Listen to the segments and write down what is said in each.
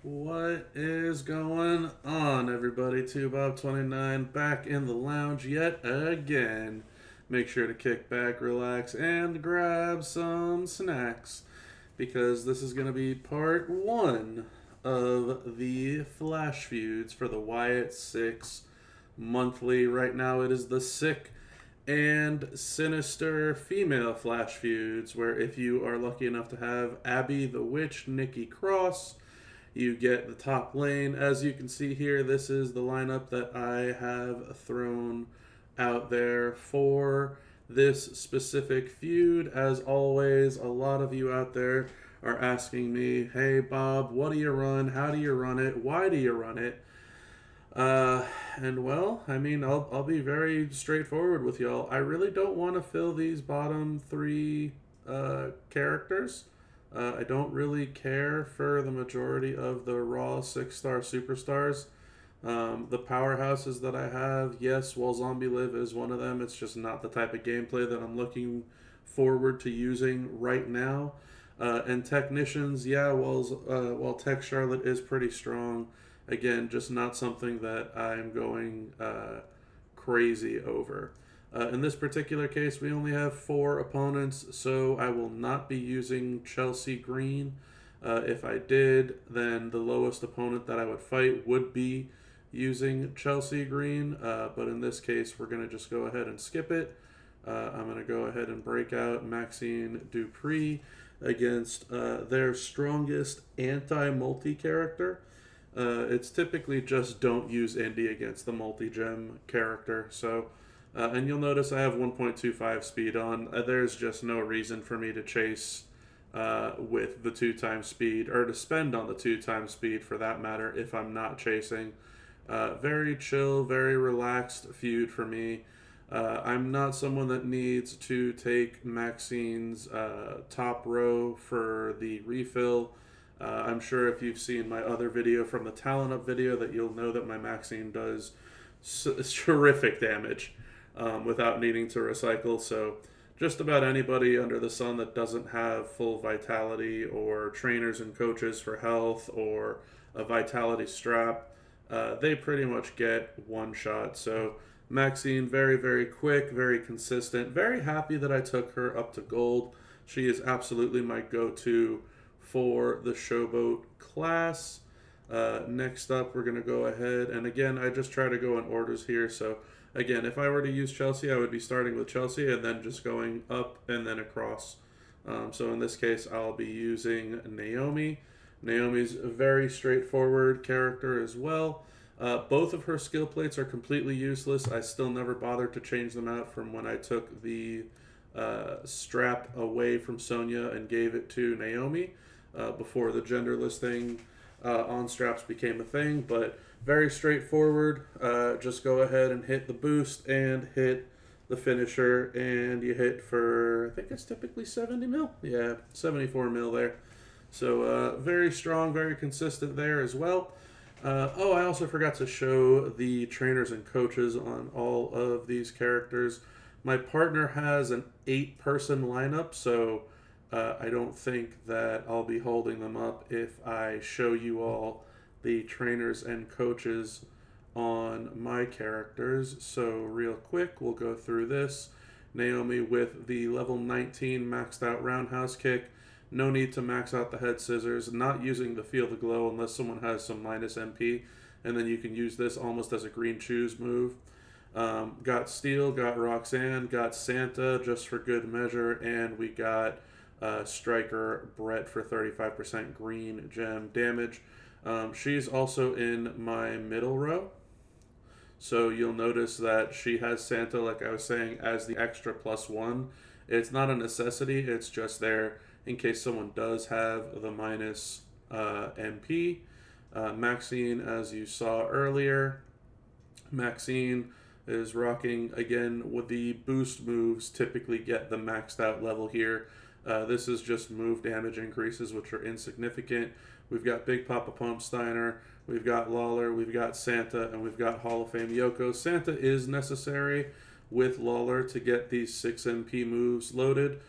What is going on, everybody? 2Bob29 back in the lounge yet again. Make sure to kick back, relax, and grab some snacks because this is going to be part one of the Flash feuds for the Wyatt 6 monthly. Right now, it is the sick and sinister female Flash feuds, where if you are lucky enough to have Abby the Witch, Nikki Cross, you get the top lane. As you can see here, this is the lineup that I have thrown out there for this specific feud. As always, a lot of you out there are asking me, hey Bob, what do you run? How do you run it? Why do you run it? And well, I mean, I'll be very straightforward with y'all. I really don't want to fill these bottom three characters. I don't really care for the majority of the Raw 6-star superstars. The powerhouses that I have, yes, while Zombie Live is one of them, it's just not the type of gameplay that I'm looking forward to using right now. And Technicians, yeah, while Tech Charlotte is pretty strong, again, just not something that I'm going crazy over. In this particular case, we only have 4 opponents, so I will not be using Chelsea Green. If I did, then the lowest opponent that I would fight would be using Chelsea Green, but in this case, we're going to just go ahead and skip it. I'm going to go ahead and break out Maxine Dupree against their strongest anti-multi character. It's typically just don't use Indy against the multi-gem character, so... and you'll notice I have 1.25 speed on. There's just no reason for me to chase with the 2 times speed, or to spend on the 2 times speed for that matter, if I'm not chasing. Very chill, very relaxed feud for me. I'm not someone that needs to take Maxine's top row for the refill. I'm sure if you've seen my other video from the Talent Up video that you'll know that my Maxine does terrific damage without needing to recycle. So just about anybody under the sun that doesn't have full vitality or trainers and coaches for health or a vitality strap, they pretty much get one shot. So Maxine, very, very quick, very consistent. Very happy that I took her up to gold. She is absolutely my go-to for the Showboat class. Next up, we're going to go ahead, and again, I just try to go in orders here. So again, if I were to use Chelsea, I would be starting with Chelsea and then just going up and then across. So in this case, I'll be using Naomi. Naomi's a very straightforward character as well. Both of her skill plates are completely useless. I still never bothered to change them out from when I took the strap away from Sonya and gave it to Naomi before the genderless thing on straps became a thing. But very straightforward. Just go ahead and hit the boost and hit the finisher, and you hit for, I think it's typically 70 mil. Yeah, 74 mil there. So very strong, very consistent there as well. Oh, I also forgot to show the trainers and coaches on all of these characters. My partner has an 8-person lineup, so I don't think that I'll be holding them up if I show you all the trainers and coaches on my characters. So real quick, we'll go through this. Naomi with the level 19 maxed out roundhouse kick. No need to max out the head scissors. Not using the Feel the Glow unless someone has some minus MP. And then you can use this almost as a green choose move. Got Steel, got Roxanne, got Santa just for good measure. And we got Striker Brett for 35% green gem damage. She's also in my middle row. So you'll notice that she has Santa, like I was saying, as the extra +1. It's not a necessity. It's just there in case someone does have the minus MP. Maxine, as you saw earlier, Maxine is rocking, again, with the boost moves typically get the maxed out level here. This is just move damage increases, which are insignificant. We've got Big Papa Pump Steiner, we've got Lawler, we've got Santa, and we've got Hall of Fame Yoko. Santa is necessary with Lawler to get these 6 MP moves loaded.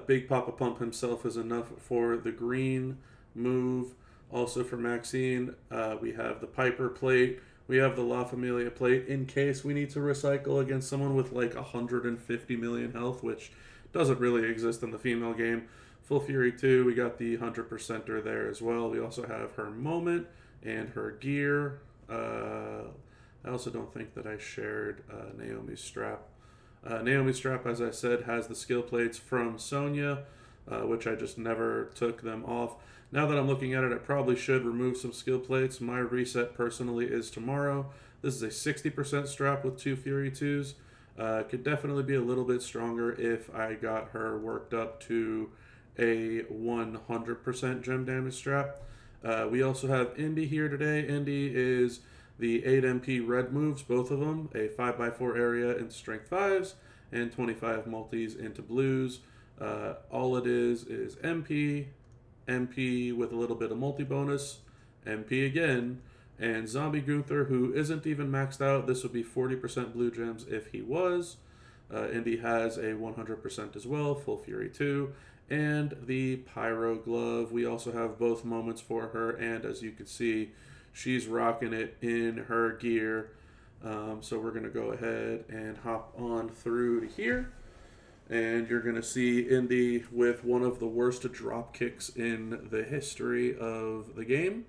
Big Papa Pump himself is enough for the green move. Also for Maxine, we have the Piper plate. We have the La Familia plate in case we need to recycle against someone with like 150 million health, which doesn't really exist in the female game. Full Fury 2, we got the 100%er there as well. We also have her moment and her gear. I also don't think that I shared Naomi's strap. Naomi's strap, as I said, has the skill plates from Sonya, which I just never took them off. Now that I'm looking at it, I probably should remove some skill plates. My reset personally is tomorrow. This is a 60% strap with 2 Fury 2s. Could definitely be a little bit stronger if I got her worked up to a 100% gem damage strap. We also have Indy here today. Indy is the 8 MP red moves, both of them, a 5x4 area into strength 5s and 25 multis into blues. All it is MP, MP with a little bit of multi bonus, MP again, and Zombie Gunther, who isn't even maxed out. This would be 40% blue gems if he was. Indy has a 100% as well, Full Fury 2, and the Pyro Glove. We also have both moments for her, and as you can see, she's rocking it in her gear. So we're going to go ahead and hop on through to here. And you're going to see Indy with one of the worst drop kicks in the history of the game.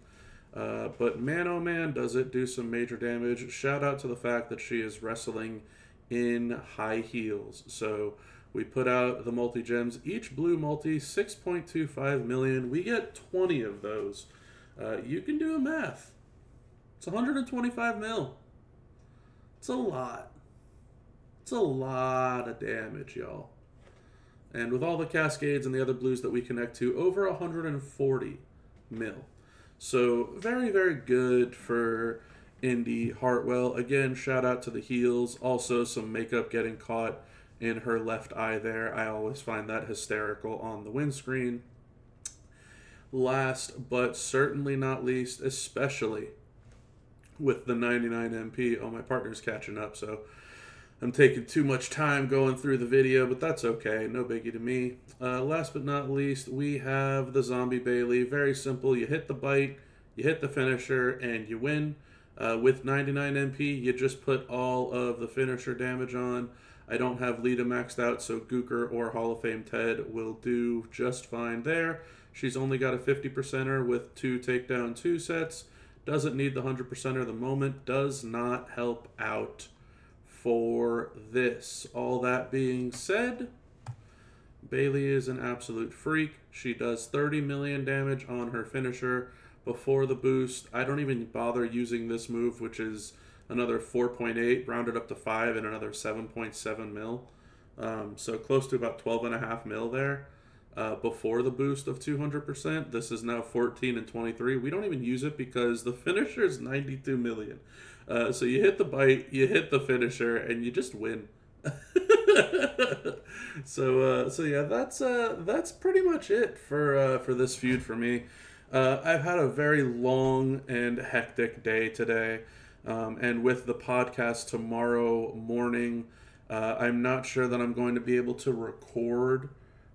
But man, oh man, does it do some major damage. Shout out to the fact that she is wrestling in high heels. So we put out the multi-gems. Each blue multi, 6.25 million. We get 20 of those. You can do the math. It's 125 mil. It's a lot. It's a lot of damage, y'all. And with all the cascades and the other blues that we connect to, over 140 mil. So very, very good for Indy Hartwell. Again, shout out to the heels. Also some makeup getting caught in her left eye there. I always find that hysterical on the windscreen. Last but certainly not least, especially with the 99 MP. Oh, my partner's catching up, so I'm taking too much time going through the video, but that's okay. No biggie to me. Last but not least, we have the Zombie Bailey. Very simple. You hit the bite, you hit the finisher, and you win. With 99 MP, you just put all of the finisher damage on. I don't have Lita maxed out, so Gooker or Hall of Fame Ted will do just fine there. She's only got a 50%er with 2 takedown 2 sets. Doesn't need the 100%er. The moment does not help out for this. All that being said, Bailey is an absolute freak. She does 30 million damage on her finisher before the boost. I don't even bother using this move, which is another 4.8, rounded up to 5, and another 7.7 mil. So close to about 12.5 mil there. Before the boost of 200%. This is now 14 and 23. We don't even use it because the finisher is 92 million. So you hit the bite, you hit the finisher, and you just win. So yeah, that's pretty much it for this feud for me. I've had a very long and hectic day today, and with the podcast tomorrow morning, I'm not sure that I'm going to be able to record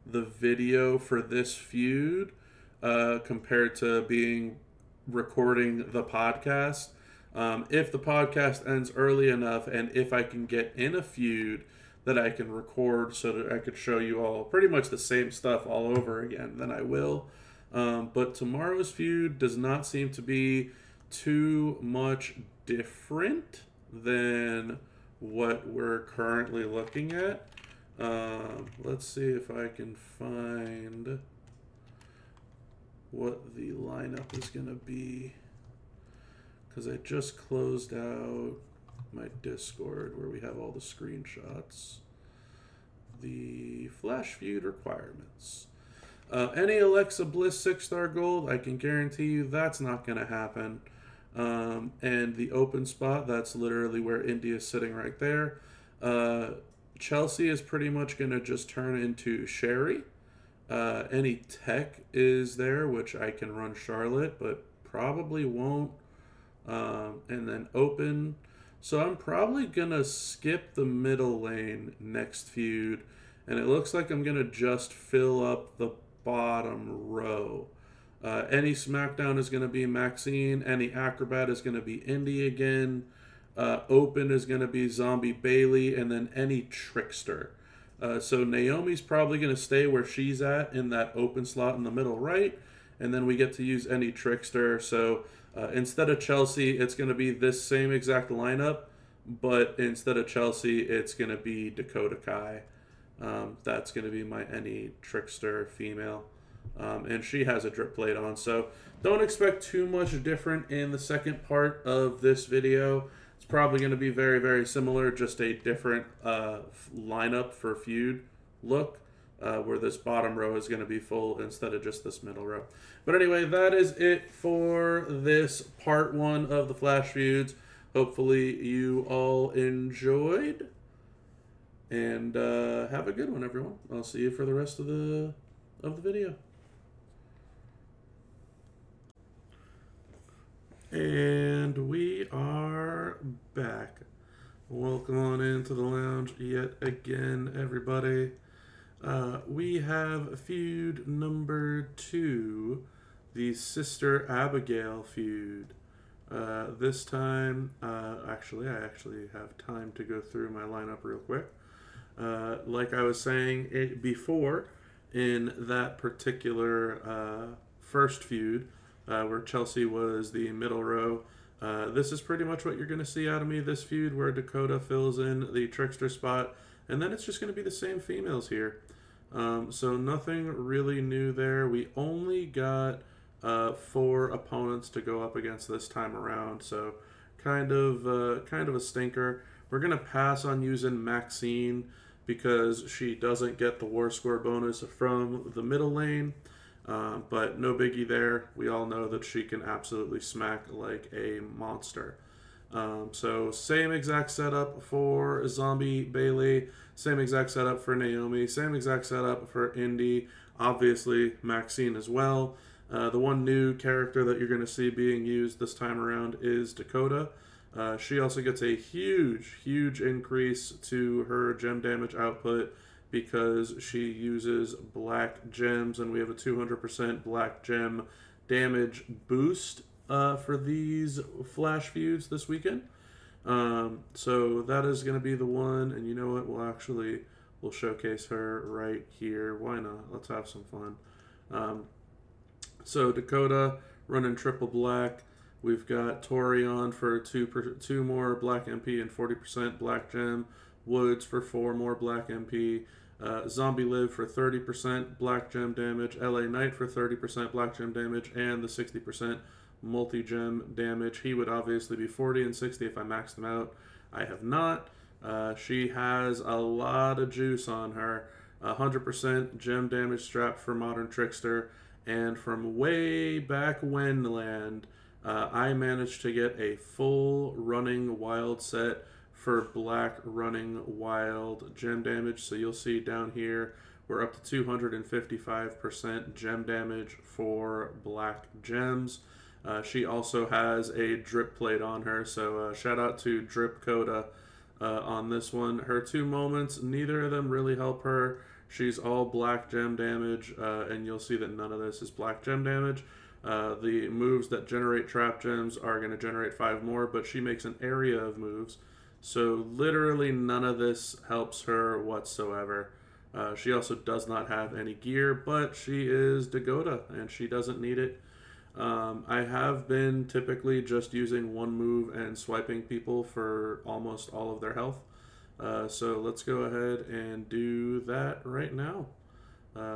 the video for this feud compared to recording the podcast. If the podcast ends early enough and if I can get in a feud that I can record so that I could show you all pretty much the same stuff all over again, then I will. But tomorrow's feud does not seem to be too much different than what we're currently looking at. Let's see if I can find what the lineup is going to be, because I just closed out my Discord where we have all the screenshots. The Flash Feud requirements. Any Alexa Bliss 6-star gold, I can guarantee you that's not going to happen. And the open spot, that's literally where India is sitting right there. Chelsea is pretty much going to just turn into Sherry. Any tech is there, which I can run Charlotte, but probably won't. And then open. So I'm probably going to skip the middle lane next feud. And it looks like I'm going to just fill up the bottom row. Any SmackDown is going to be Maxine. Any Acrobat is going to be Indy again. Open is going to be Zombie Bailey. And then any Trickster. So Naomi's probably going to stay where she's at in that open slot in the middle right. And then we get to use any Trickster. So instead of Chelsea, it's going to be this same exact lineup. But instead of Chelsea, it's going to be Dakota Kai. That's going to be my any Trickster female. And she has a drip plate on. So don't expect too much different in the second part of this video. It's probably going to be very, very similar, just a different lineup for feud look, where this bottom row is going to be full instead of just this middle row. But anyway, that is it for this part 1 of the Flash feuds. Hopefully you all enjoyed. And have a good one, everyone. I'll see you for the rest of the video. And we are back. Welcome on into the lounge yet again, everybody. We have feud number 2, the Sister Abigail feud. This time, actually, I have time to go through my lineup real quick. Like I was saying before, in that particular first feud, where Chelsea was the middle row, this is pretty much what you're going to see out of me this feud, where Dakota fills in the Trickster spot, and then it's just going to be the same females here. So nothing really new there. We only got 4 opponents to go up against this time around, so kind of a stinker. We're going to pass on using Maxine because she doesn't get the war score bonus from the middle lane. But no biggie there. We all know that she can absolutely smack like a monster. So same exact setup for Zombie Bailey, same exact setup for Naomi, same exact setup for Indy, obviously Maxine as well. The one new character that you're going to see being used this time around is Dakota. She also gets a huge increase to her gem damage output because she uses black gems, and we have a 200% black gem damage boost for these Flash feuds this weekend. So that is going to be the one, and you know what? We'll showcase her right here. Why not? Let's have some fun. So Dakota running triple black. We've got Tori on for 2 more black MP and 40% black gem. Woods for 4 more black MP. Zombie Liv for 30% black gem damage. LA Knight for 30% black gem damage. And the 60% multi-gem damage. He would obviously be 40 and 60 if I maxed him out. I have not. She has a lot of juice on her. 100% gem damage strap for Modern Trickster. And from way back when land, I managed to get a full running wild set for black running wild gem damage. So you'll see down here, we're up to 255% gem damage for black gems. She also has a drip plate on her, so shout out to Drip Coda on this one. Her 2 moments, neither of them really help her. She's all black gem damage, and you'll see that none of this is black gem damage. The moves that generate trap gems are going to generate 5 more, but she makes an area of moves. So literally none of this helps her whatsoever. She also does not have any gear, but she is Dakota, and she doesn't need it. I have been typically just using 1 move and swiping people for almost all of their health. So let's go ahead and do that right now.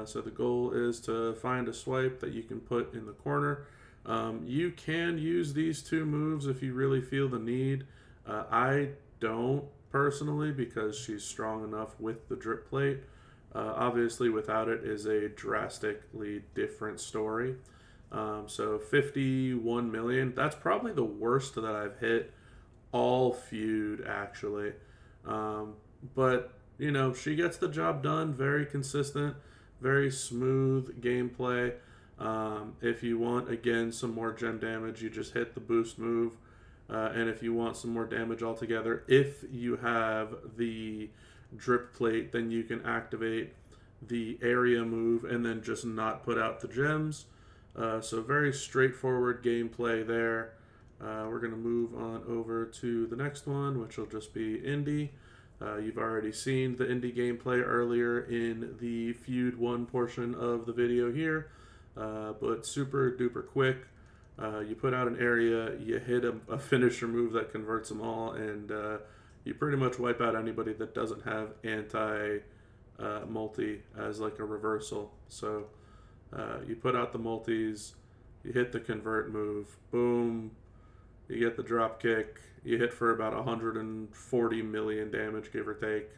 So the goal is to find a swipe that you can put in the corner. You can use these 2 moves if you really feel the need. I don't personally, because she's strong enough with the drip plate. Obviously without it is a drastically different story. So 51 million, that's probably the worst that I've hit all feud actually. But you know, she gets the job done, very consistent, very smooth gameplay. If you want, again, some more gem damage, you just hit the boost move. And if you want some more damage altogether, if you have the drip plate, then you can activate the area move and then just not put out the gems. So very straightforward gameplay there. We're going to move on over to the next one, which will just be Indy. You've already seen the Indy gameplay earlier in the Feud 1 portion of the video here, but super duper quick. You put out an area, you hit a finisher move that converts them all, and you pretty much wipe out anybody that doesn't have anti-multi as like a reversal. So you put out the multis, you hit the convert move, boom, you get the drop kick, you hit for about 140 million damage, give or take.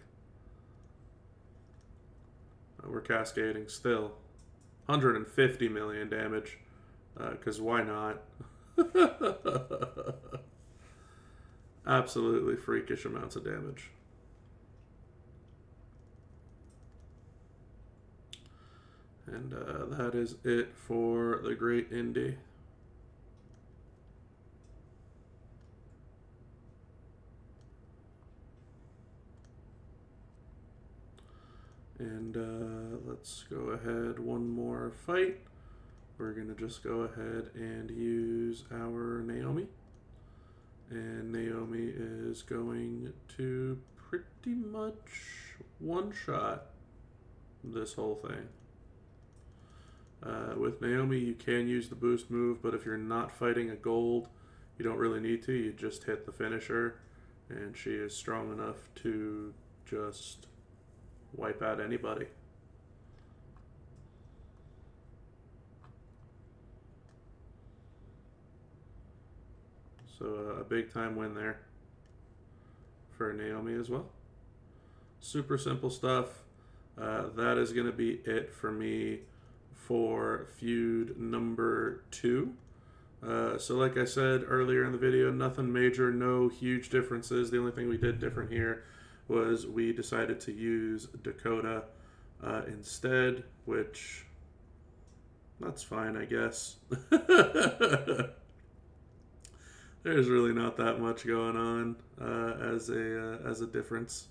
We're cascading still. 150 million damage, because why not? Absolutely freakish amounts of damage. And that is it for the Great Indy. And let's go ahead, one more fight. We're going to just go ahead and use our Naomi. And Naomi is going to pretty much one-shot this whole thing. With Naomi, you can use the boost move, but if you're not fighting a gold, you don't really need to. You just hit the finisher, and she is strong enough to just wipe out anybody. So a big time win there for Naomi as well. Super simple stuff. That is going to be it for me for feud number 2. So like I said earlier in the video, nothing major, no huge differences. The only thing we did different here was we decided to use Dakota instead, which that's fine, I guess. There's really not that much going on as a difference.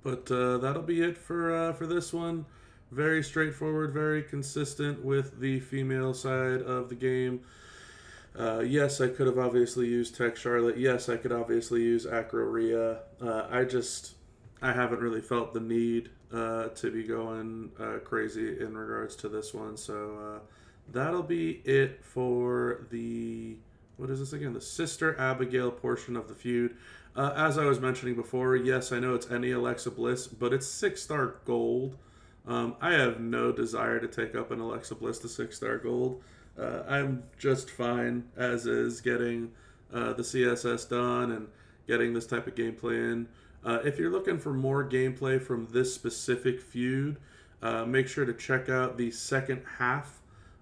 But that'll be it for this one. Very straightforward, very consistent with the female side of the game. Yes, I could have obviously used Tech Charlotte. Yes, I could obviously use Acro Rhea. I haven't really felt the need to be going crazy in regards to this one. So that'll be it for the... What is this again? The Sister Abigail portion of the feud. As I was mentioning before, yes, I know it's any Alexa Bliss, but it's 6-star gold. I have no desire to take up an Alexa Bliss to 6-star gold. I'm just fine as is getting the CSS done and getting this type of gameplay in. If you're looking for more gameplay from this specific feud, make sure to check out the second half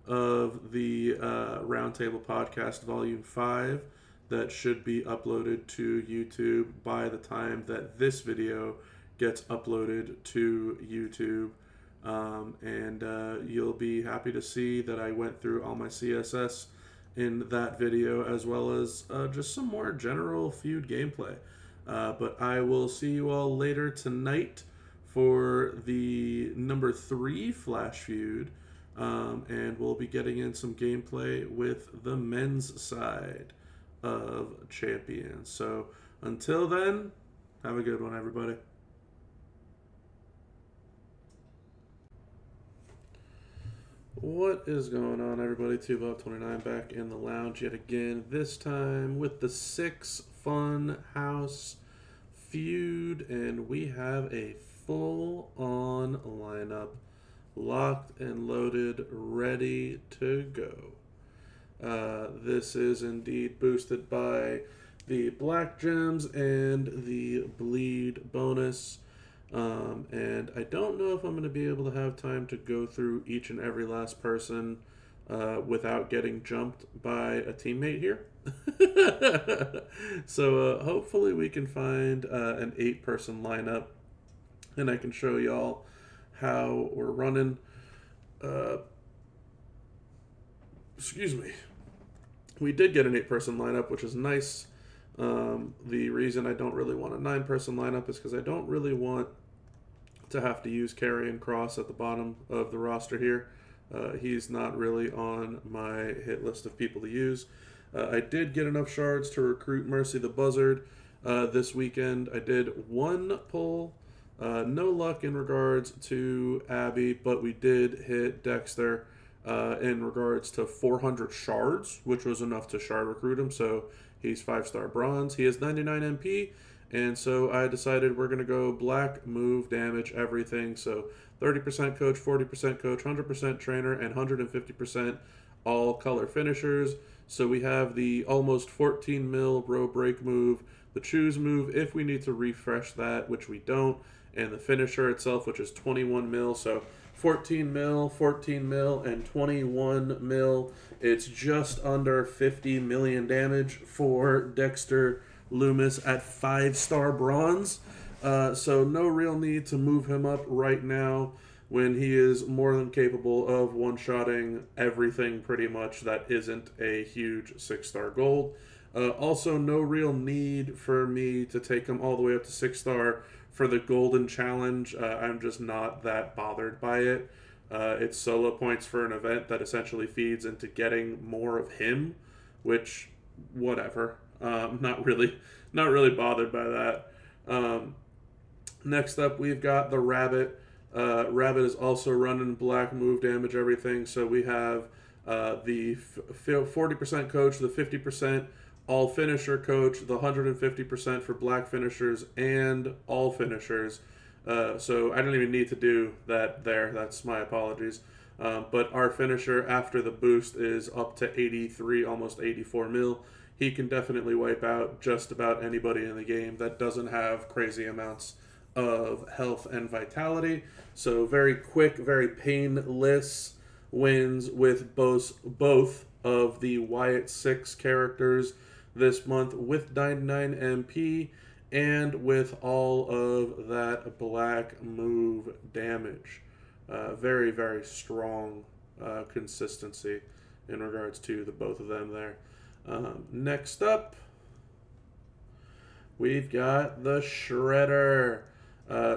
of the Roundtable Podcast Volume 5 that should be uploaded to YouTube by the time that this video gets uploaded to YouTube. And you'll be happy to see that I went through all my CSS in that video, as well as just some more general feud gameplay. But I will see you all later tonight for the number 3 Flash feud. And we'll be getting in some gameplay with the men's side of Champions. So until then, have a good one, everybody. What is going on, everybody? TubeUp29 back in the lounge yet again, this time with the 6 Fun House feud, and we have a full-on lineup locked and loaded, ready to go. This is indeed boosted by the Black Gems and the Bleed bonus. And I don't know if I'm going to be able to have time to go through each and every last person without getting jumped by a teammate here. So hopefully we can find an 8-person lineup, and I can show y'all how we're running. Excuse me. We did get an 8-person lineup, which is nice. The reason I don't really want a 9-person lineup is because I don't really want to have to use Karrion Kross at the bottom of the roster here. He's not really on my hit list of people to use. I did get enough shards to recruit Mercy the Buzzard this weekend. I did one pull. No luck in regards to Abby, but we did hit Dexter in regards to 400 shards, which was enough to shard recruit him. So he's 5-star bronze. He has 99 MP, and so I decided we're going to go black, move, damage, everything. So 30% coach, 40% coach, 100% trainer, and 150% all color finishers. So we have the almost 14 mil row break move, the choose move if we need to refresh that, which we don't, and the finisher itself, which is 21 mil. So 14 mil, 14 mil, and 21 mil. It's just under 50 million damage for Dexter Lumis at 5-star bronze. So no real need to move him up right now when he is more than capable of one-shotting everything pretty much that isn't a huge 6-star gold. Also, no real need for me to take him all the way up to 6-star for the golden challenge. I'm just not that bothered by it. It's solo points for an event that essentially feeds into getting more of him, which, whatever. Not really bothered by that. Next up, we've got the Rabbit. Rabbit is also running black move, damage, everything. So we have the 40% coach, the 50% all finisher coach, the 150% for black finishers, and all finishers. So I don't even need to do that there. That's my apologies. But our finisher after the boost is up to 83, almost 84 mil. He can definitely wipe out just about anybody in the game that doesn't have crazy amounts of health and vitality. So very quick, very painless wins with both of the Wyatt 6 characters this month with 99 MP and with all of that black move damage. Very, very strong consistency in regards to the both of them there. Next up, we've got the Shredder.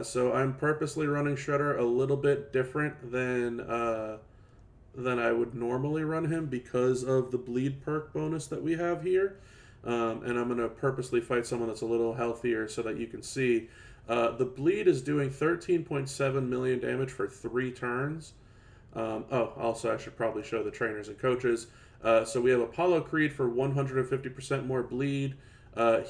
So I'm purposely running Shredder a little bit different than I would normally run him because of the bleed perk bonus that we have here. And I'm going to purposely fight someone that's a little healthier so that you can see. The bleed is doing 13.7 million damage for 3 turns. Also I should probably show the trainers and coaches. So we have Apollo Creed for 150% more bleed.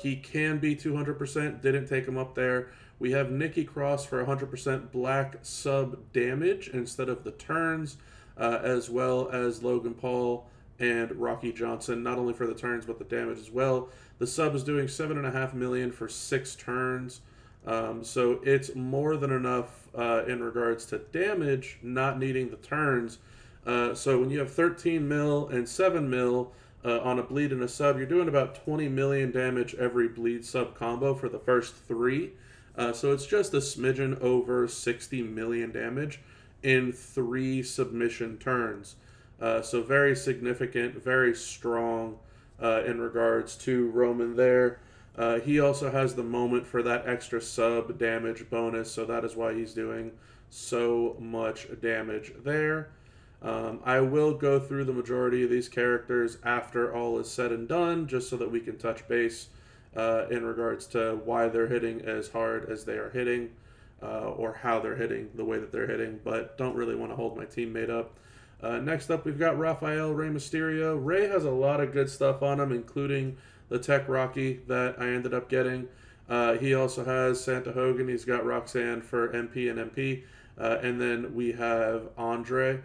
He can be 200%, didn't take him up there. We have Nikki Cross for 100% black sub damage instead of the turns, as well as Logan Paul and Rocky Johnson, not only for the turns but the damage as well. The sub is doing 7.5 million for 6 turns, so it's more than enough in regards to damage, not needing the turns. So when you have 13 mil and 7 mil on a bleed and a sub, you're doing about 20 million damage every bleed sub combo for the first 3. So it's just a smidgen over 60 million damage in 3 submission turns. So very significant, very strong in regards to Roman there. He also has the moment for that extra sub damage bonus, so that is why he's doing so much damage there. I will go through the majority of these characters after all is said and done, just so that we can touch base in regards to why they're hitting as hard as they are hitting, or how they're hitting the way that they're hitting, but don't really want to hold my teammate up. Next up, we've got Raphael Rey Mysterio. Rey has a lot of good stuff on him, including the Tech Rocky that I ended up getting. He also has Santa Hogan. He's got Roxanne for MP and MP. And then we have Andre.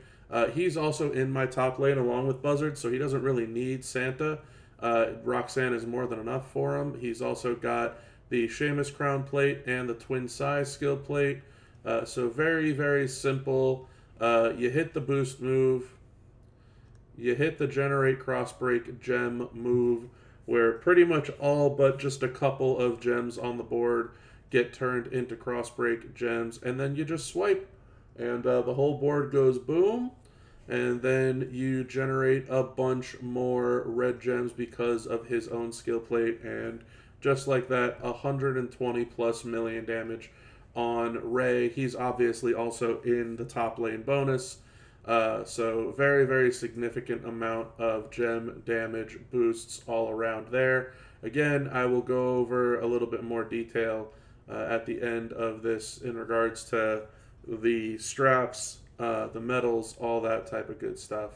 He's also in my top lane along with Buzzard, so he doesn't really need Santa. Roxanne is more than enough for him. He's also got the Sheamus Crown Plate and the Twin Size Skill Plate. So very, very simple. You hit the boost move. You hit the Generate Crossbreak gem move, where pretty much all but just a couple of gems on the board get turned into Crossbreak gems, and then you just swipe, and the whole board goes boom, and then you generate a bunch more red gems because of his own skill plate, and just like that, 120 plus million damage on Rey. He's obviously also in the top lane bonus. So very, very significant amount of gem damage boosts all around there. Again, I will go over a little bit more detail at the end of this in regards to the straps, the medals, all that type of good stuff.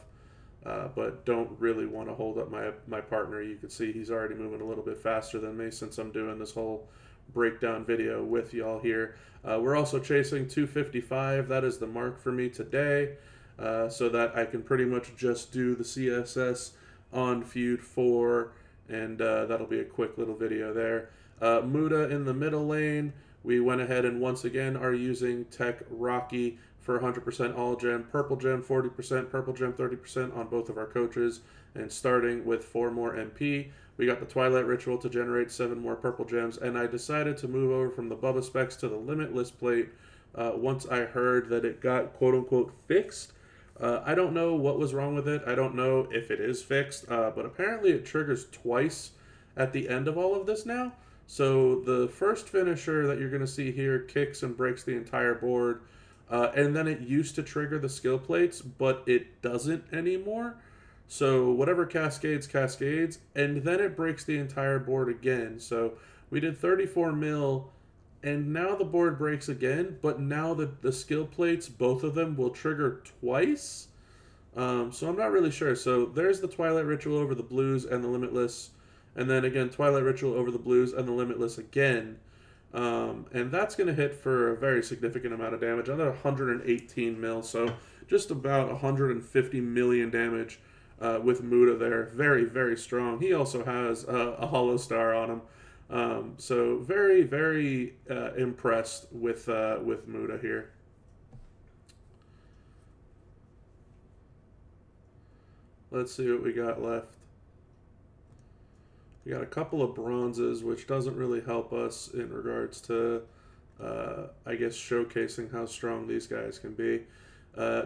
But don't really want to hold up my partner. You can see he's already moving a little bit faster than me since I'm doing this whole breakdown video with y'all here. We're also chasing 255. That is the mark for me today, so that I can pretty much just do the CSS on Feud 4, and that'll be a quick little video there. Muda in the middle lane. We went ahead and once again are using Tech Rocky for 100% all gem, purple gem 40%, purple gem 30% on both of our coaches, and starting with 4 more MP. We got the Twilight Ritual to generate 7 more purple gems, and I decided to move over from the Bubba Specs to the Limitless plate once I heard that it got quote-unquote fixed. I don't know what was wrong with it. I don't know if it is fixed, but apparently it triggers twice at the end of all of this now. So the first finisher that you're going to see here kicks and breaks the entire board, and then it used to trigger the skill plates, but it doesn't anymore. So whatever cascades, cascades, and then it breaks the entire board again. So we did 34 mil, and now the board breaks again, but now the skill plates, both of them, will trigger twice. So I'm not really sure. So there's the Twilight Ritual over the blues and the Limitless, and then again, Twilight Ritual over the blues and the Limitless again. And that's going to hit for a very significant amount of damage, another 118 mil, so just about 150 million damage with Muda there. Very, very strong. He also has a Hollow Star on him. So very, very impressed with Muda here. Let's see what we got left. We got a couple of bronzes, which doesn't really help us in regards to, I guess, showcasing how strong these guys can be.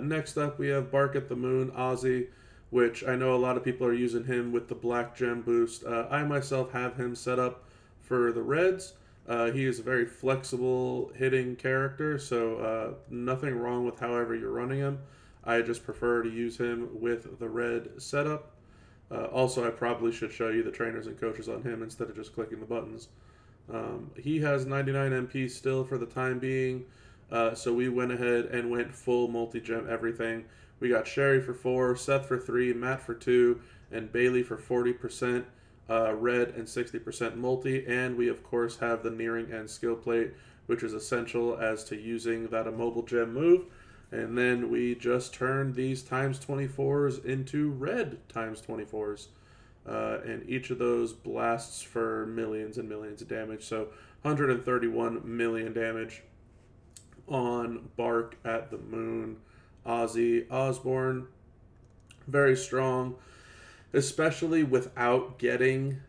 Next up, we have Bark at the Moon, Ozzy, which I know a lot of people are using him with the Black Gem boost. I myself have him set up for the Reds. He is a very flexible hitting character, so nothing wrong with however you're running him. I just prefer to use him with the red setup. Also, I probably should show you the trainers and coaches on him instead of just clicking the buttons. He has 99 MP still for the time being, so we went ahead and went full multi-gem everything. We got Sherry for 4, Seth for 3, Matt for 2, and Bailey for 40% red and 60% multi. And we, of course, have the Nearing End skill plate, which is essential as to using that immobile gem move. And then we just turned these times 24s into red times 24s. And each of those blasts for millions and millions of damage. So 131 million damage on Bark at the Moon. Ozzy Osbourne, very strong, especially without getting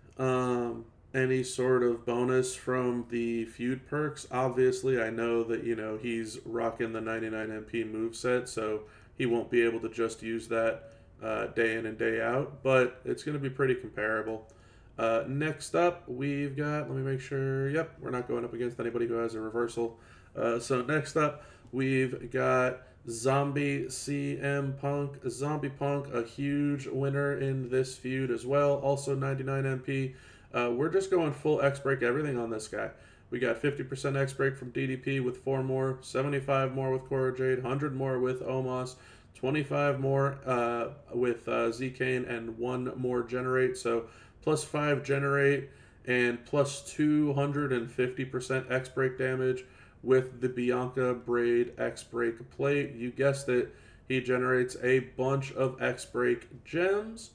any sort of bonus from the feud perks. Obviously, I know that, you know, he's rocking the 99 MP moveset, so he won't be able to just use that day in and day out, but it's going to be pretty comparable. Next up, we've got, let me make sure, yep, we're not going up against anybody who has a reversal. So next up, we've got Zombie CM Punk. Zombie Punk, a huge winner in this feud as well, also 99 MP. We're just going full X-Break everything on this guy. We got 50% X-Break from DDP with 4 more, 75 more with Cora Jade, 100 more with Omos, 25 more with Z-Kane, and 1 more Generate. So plus 5 Generate and plus 250% X-Break damage with the Bianca Braid X-Break plate. You guessed it, he generates a bunch of X-Break gems,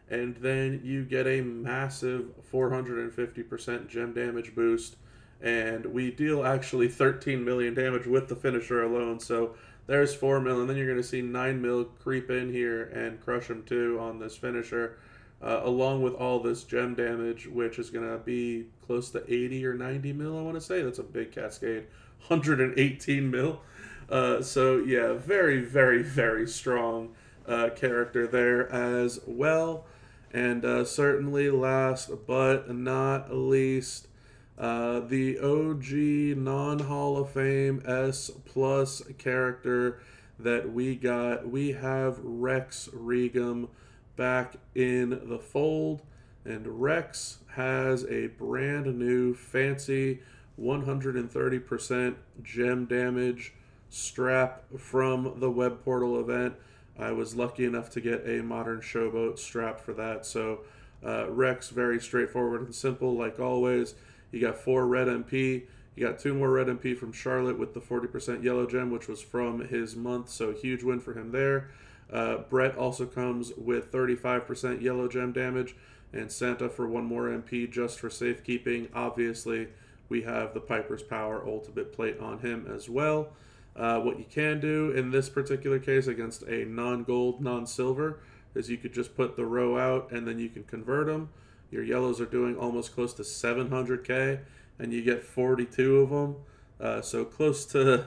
and then you get a massive 450% gem damage boost, and we deal actually 13 million damage with the finisher alone. So there's 4 mil, and then you're going to see 9 mil creep in here and crush him too on this finisher, along with all this gem damage, which is going to be close to 80 or 90 mil, I want to say. That's a big cascade. 118 mil. So yeah, very, very, very strong character there as well. And certainly last but not least, the OG non-Hall of Fame S+ character, that we got. We have Rex Regum back in the fold, and Rex has a brand new fancy 130% gem damage strap from the web portal event. I was lucky enough to get a modern showboat strap for that. So Rex, very straightforward and simple, like always. You got 4 red MP. You got 2 more red MP from Charlotte with the 40% yellow gem, which was from his month. So huge win for him there. Brett also comes with 35% yellow gem damage, and Santa for 1 more MP just for safekeeping. Obviously, we have the Piper's Power ultimate plate on him as well. What you can do in this particular case against a non-gold, non-silver is you could just put the row out and then you can convert them. Your yellows are doing almost close to 700k, and you get 42 of them. So close to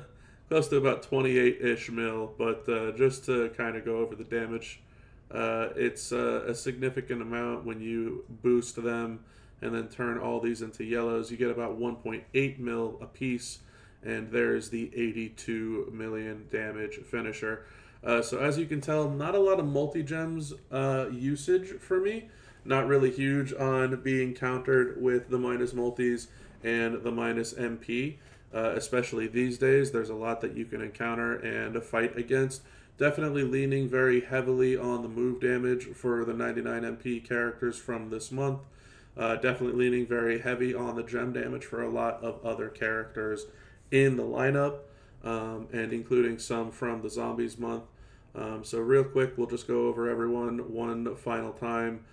about 28-ish mil. But just to kind of go over the damage, it's a significant amount when you boost them and then turn all these into yellows. You get about 1.8 mil a piece, and there's the 82 million damage finisher. So as you can tell, not a lot of multi-gems usage for me. Not really huge on being countered with the minus multis and the minus MP. Especially these days, there's a lot that you can encounter and fight against. Definitely leaning very heavily on the move damage for the 99 MP characters from this month. Definitely leaning very heavy on the gem damage for a lot of other characters in the lineup, and including some from the Zombies month. So real quick, we'll just go over everyone one final time.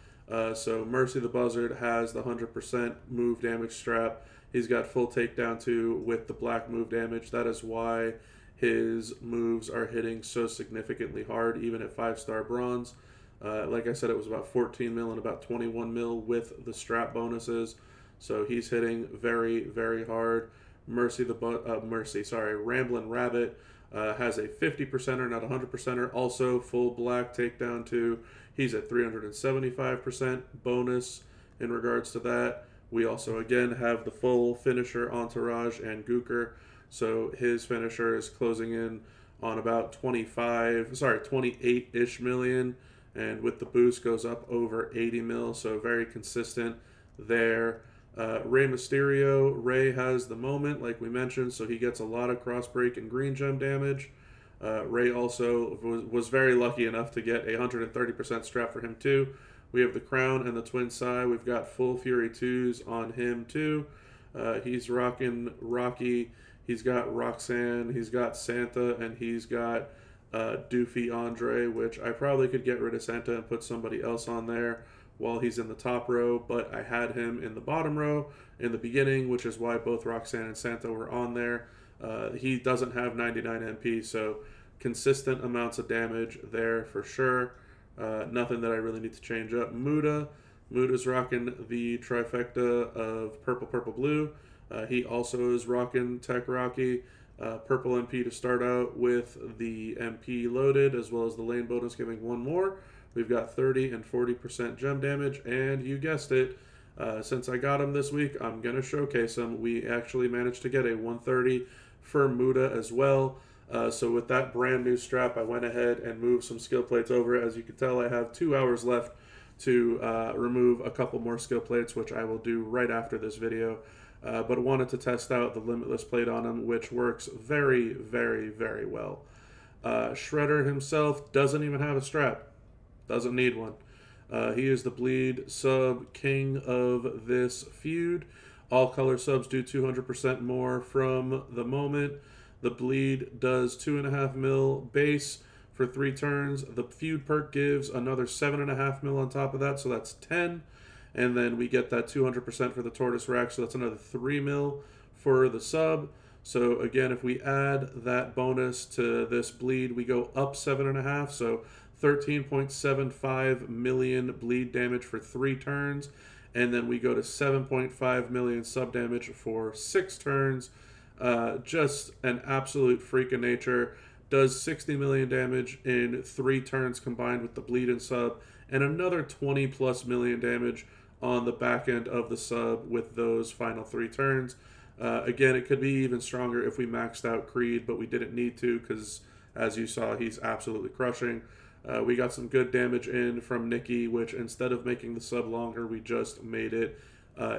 So Mercy the Buzzard has the 100% move damage strap. He's got full takedown too with the black move damage. That is why his moves are hitting so significantly hard, even at 5-star bronze. Like I said, it was about 14 mil and about 21 mil with the strap bonuses. So he's hitting very, very hard. Ramblin' Rabbit has a 50%er, not 100%er. Also full black takedown too. He's at 375% bonus in regards to that. We also, again, have the full finisher Entourage and Gooker. So his finisher is closing in on about 28-ish million. And with the boost goes up over 80 mil. So very consistent there. Rey Mysterio. Rey has the moment, like we mentioned. So he gets a lot of cross break and green gem damage. Rey also was very lucky enough to get a 130% strap for him too. We have the Crown and the Twin Sai. We've got full Fury 2s on him too. He's rocking Rocky. He's got Roxanne. He's got Santa, and he's got Doofy Andre, which I probably could get rid of Santa and put somebody else on there while he's in the top row, but I had him in the bottom row in the beginning, which is why both Roxanne and Santa were on there. He doesn't have 99 MP, so consistent amounts of damage there for sure. Nothing that I really need to change up. Muda's rocking the trifecta of purple, purple, blue. He also is rocking Tech Rocky. Purple MP to start out with the MP loaded, as well as the lane bonus giving 1 more. We've got 30 and 40% gem damage, and you guessed it, since I got him this week, I'm going to showcase him. We actually managed to get a 130 for Muda as well. So with that brand new strap, I went ahead and moved some skill plates over. As you can tell, I have 2 hours left to remove a couple more skill plates, which I will do right after this video. But I wanted to test out the Limitless plate on him, which works very, very, very well. Shredder himself doesn't even have a strap. Doesn't need one. He is the bleed sub king of this feud. All color subs do 200% more from the moment. The bleed does 2.5 mil base for 3 turns. The feud perk gives another 7.5 mil on top of that, so that's 10. And then we get that 200% for the Tortoise Rack, so that's another 3 mil for the sub. So again, if we add that bonus to this bleed, we go up 7.5, so 13.75 million bleed damage for 3 turns. And then we go to 7.5 million sub damage for 6 turns. Just an absolute freak of nature. Does 60 million damage in 3 turns combined with the bleed and sub, and another 20 plus million damage on the back end of the sub with those final 3 turns. Again, it could be even stronger if we maxed out Creed, but we didn't need to because As you saw, he's absolutely crushing. We got some good damage in from Nikki, which instead of making the sub longer, we just made it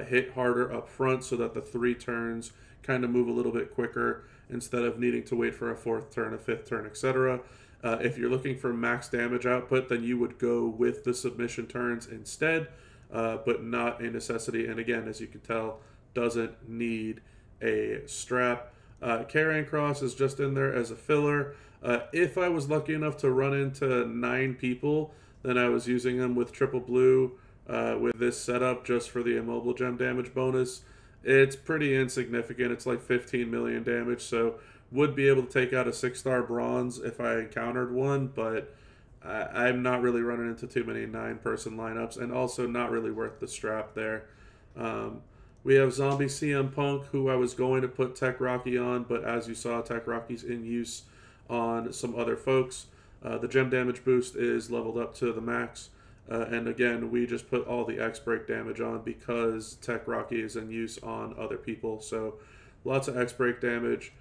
hit harder up front so that the 3 turns kind of move a little bit quicker instead of needing to wait for a 4th turn, a 5th turn, etc. If you're looking for max damage output, then you would go with the submission turns instead, but not a necessity. And again, as you can tell, doesn't need a strap. Karrion Kross is just in there as a filler. If I was lucky enough to run into 9 people, then I was using them with triple blue with this setup just for the immobile gem damage bonus. It's pretty insignificant. It's like 15 million damage, so would be able to take out a 6-star bronze if I encountered one, but I'm not really running into too many 9-person lineups, and also not really worth the strap there. We have Zombie CM Punk, who I was going to put Tech Rocky on, but as you saw, Tech Rocky's in use on some other folks. The gem damage boost is leveled up to the max. And again, we just put all the X-Break damage on because Tech Rocky is in use on other people. So lots of X-Break damage.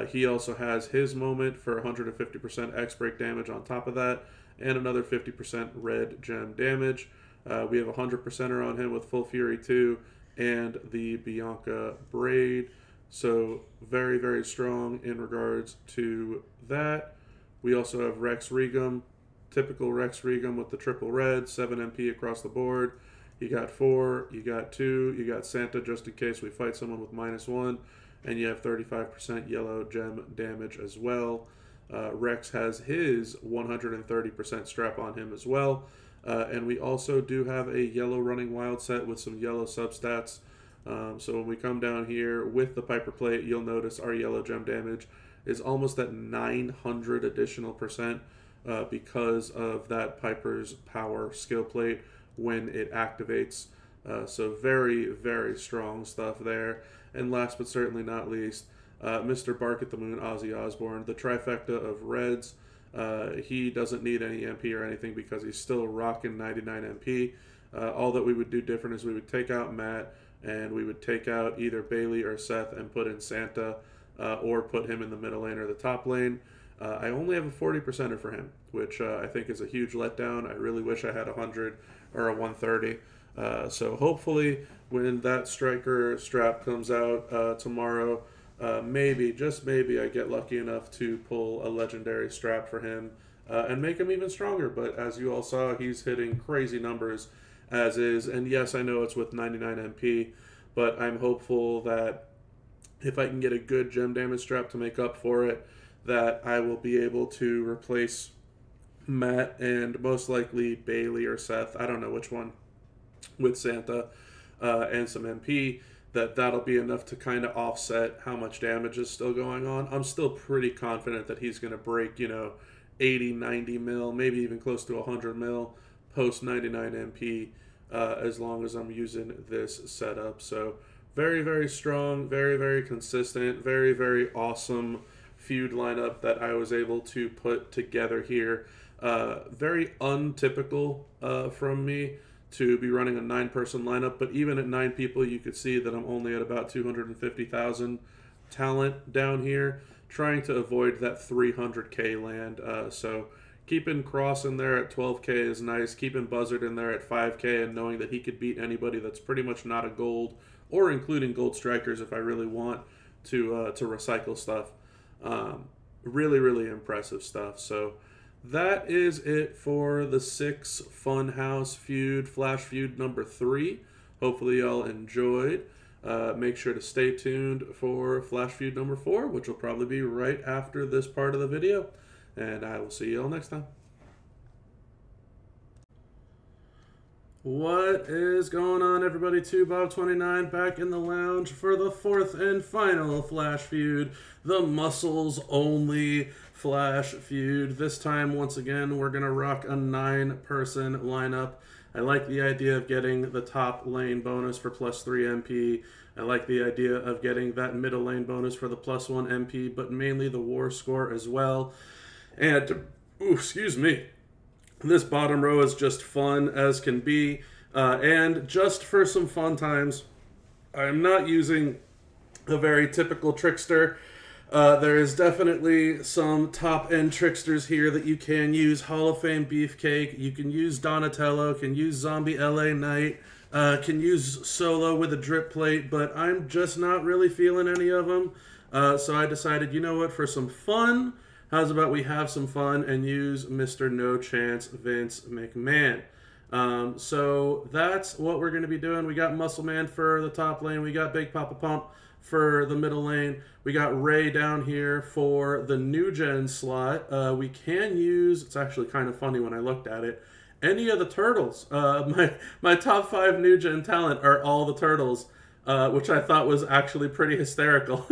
He also has his moment for 150% X-Break damage on top of that, and another 50% red gem damage. We have a 100%er on him with Full Fury 2 and the Bianca Braid. So very, very strong in regards to that. We also have Rex Regum, typical Rex Regum with the triple red, 7 MP across the board. You got 4, you got 2, you got Santa just in case we fight someone with -1, and you have 35% yellow gem damage as well. Rex has his 130% strap on him as well. And we also do have a yellow running wild set with some yellow substats. So when we come down here with the Piper plate, you'll notice our yellow gem damage is almost at 900 additional percent because of that Piper's power skill plate when it activates. So very, very strong stuff there. And last but certainly not least, Mr. Bark at the Moon, Ozzy Osbourne, the trifecta of reds. He doesn't need any MP or anything because he's still rocking 99 MP. All that we would do different is we would take out Matt and we would take out either Bailey or Seth and put in Santa or put him in the middle lane or the top lane. I only have a 40%er for him, which I think is a huge letdown. I really wish I had a 100 or a 130. So hopefully when that striker strap comes out tomorrow, maybe, just maybe, I get lucky enough to pull a legendary strap for him and make him even stronger. But as you all saw, he's hitting crazy numbers as is. And yes, I know it's with 99 MP, but I'm hopeful that if I can get a good gem damage strap to make up for it, that I will be able to replace Matt and most likely Bailey or Seth, I don't know which one, with Santa and some MP. That'll be enough to kind of offset how much damage is still going on. I'm still pretty confident that he's going to break, 80, 90 mil, maybe even close to 100 mil post 99 MP as long as I'm using this setup. So very, very strong, very, very consistent, very, very awesome feud lineup that I was able to put together here. Very untypical from me to be running a 9-person lineup, but even at 9 people, you could see that I'm only at about 250,000 talent down here, trying to avoid that 300k land. So keeping Kross in there at 12k is nice, keeping Buzzard in there at 5k, and knowing that he could beat anybody that's pretty much not a gold, or including gold strikers if I really want to recycle stuff. Really, really impressive stuff. So that is it for the 6 Funhouse Feud, Flash Feud number 3. Hopefully y'all enjoyed. Make sure to stay tuned for Flash Feud number 4, which will probably be right after this part of the video. And I will see y'all next time. What is going on, everybody? 2Bob29 back in the lounge for the 4th and final Flash Feud, the Muscles Only Flash Feud. This time, once again, we're going to rock a 9-person lineup. I like the idea of getting the top lane bonus for +3 MP. I like the idea of getting that middle lane bonus for the +1 MP, but mainly the war score as well. And, excuse me. This bottom row is just fun as can be, and just for some fun times, I'm not using a very typical trickster. There is definitely some top-end tricksters here that you can use. Hall of Fame Beefcake. You can use Donatello. Can use Zombie LA Knight. Can use Solo with a drip plate, but I'm just not really feeling any of them. So I decided, you know what, for some fun, how's about we have some fun and use Mr. No Chance Vince McMahon. So that's what we're going to be doing. We got Muscle Man for the top lane. We got Big Papa Pump for the middle lane. We got Ray down here for the new gen slot. We can use, it's actually kind of funny when I looked at it, any of the turtles. My top 5 new gen talent are all the turtles, which I thought was actually pretty hysterical.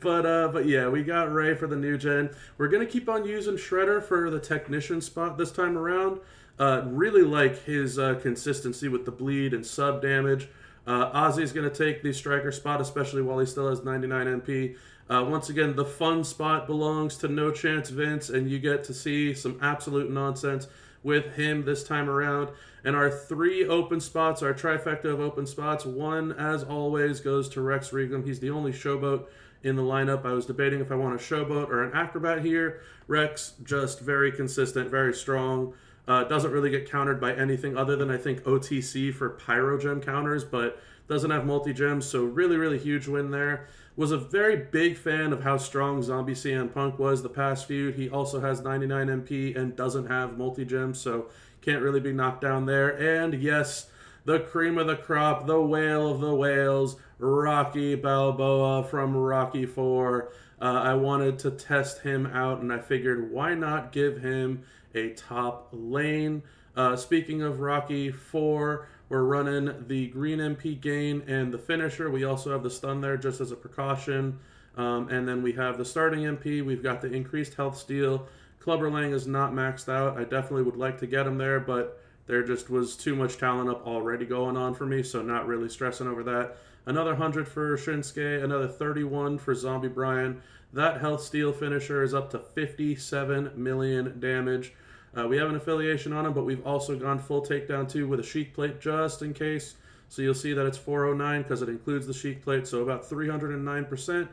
But yeah, we got Ray for the new gen. We're gonna keep on using Shredder for the technician spot this time around. Really like his consistency with the bleed and sub damage. Ozzy's going to take the striker spot, especially while he still has 99 MP. Once again, the fun spot belongs to No Chance Vince, and you get to see some absolute nonsense with him this time around. And our 3 open spots, our trifecta of open spots, one, as always, goes to Rex Regum. He's the only showboat in the lineup. I was debating if I want a showboat or an acrobat here. Rex, just very consistent, very strong. Doesn't really get countered by anything other than, I think, OTC for Pyro Gem counters, but doesn't have multi-gems, so really, really huge win there. Was a very big fan of how strong Zombie CM Punk was the past feud. He also has 99 MP and doesn't have multi-gems, so can't really be knocked down there. And yes, the cream of the crop, the whale of the whales, Rocky Balboa from Rocky 4. I wanted to test him out, and I figured, why not give him a top lane? Speaking of Rocky 4, we're running the green MP gain and the finisher. We also have the stun there just as a precaution. And then we have the starting MP. We've got the increased health steal. Clubber Lang is not maxed out. I definitely would like to get him there, but there just was too much talent up already going on for me, so not really stressing over that. Another 100 for Shinsuke, another 31 for Zombie Brian. That health steal finisher is up to 57 million damage. We have an affiliation on him, but we've also gone full takedown too with a Sheik plate just in case. So you'll see that it's 409 because it includes the Sheik plate, so about 309%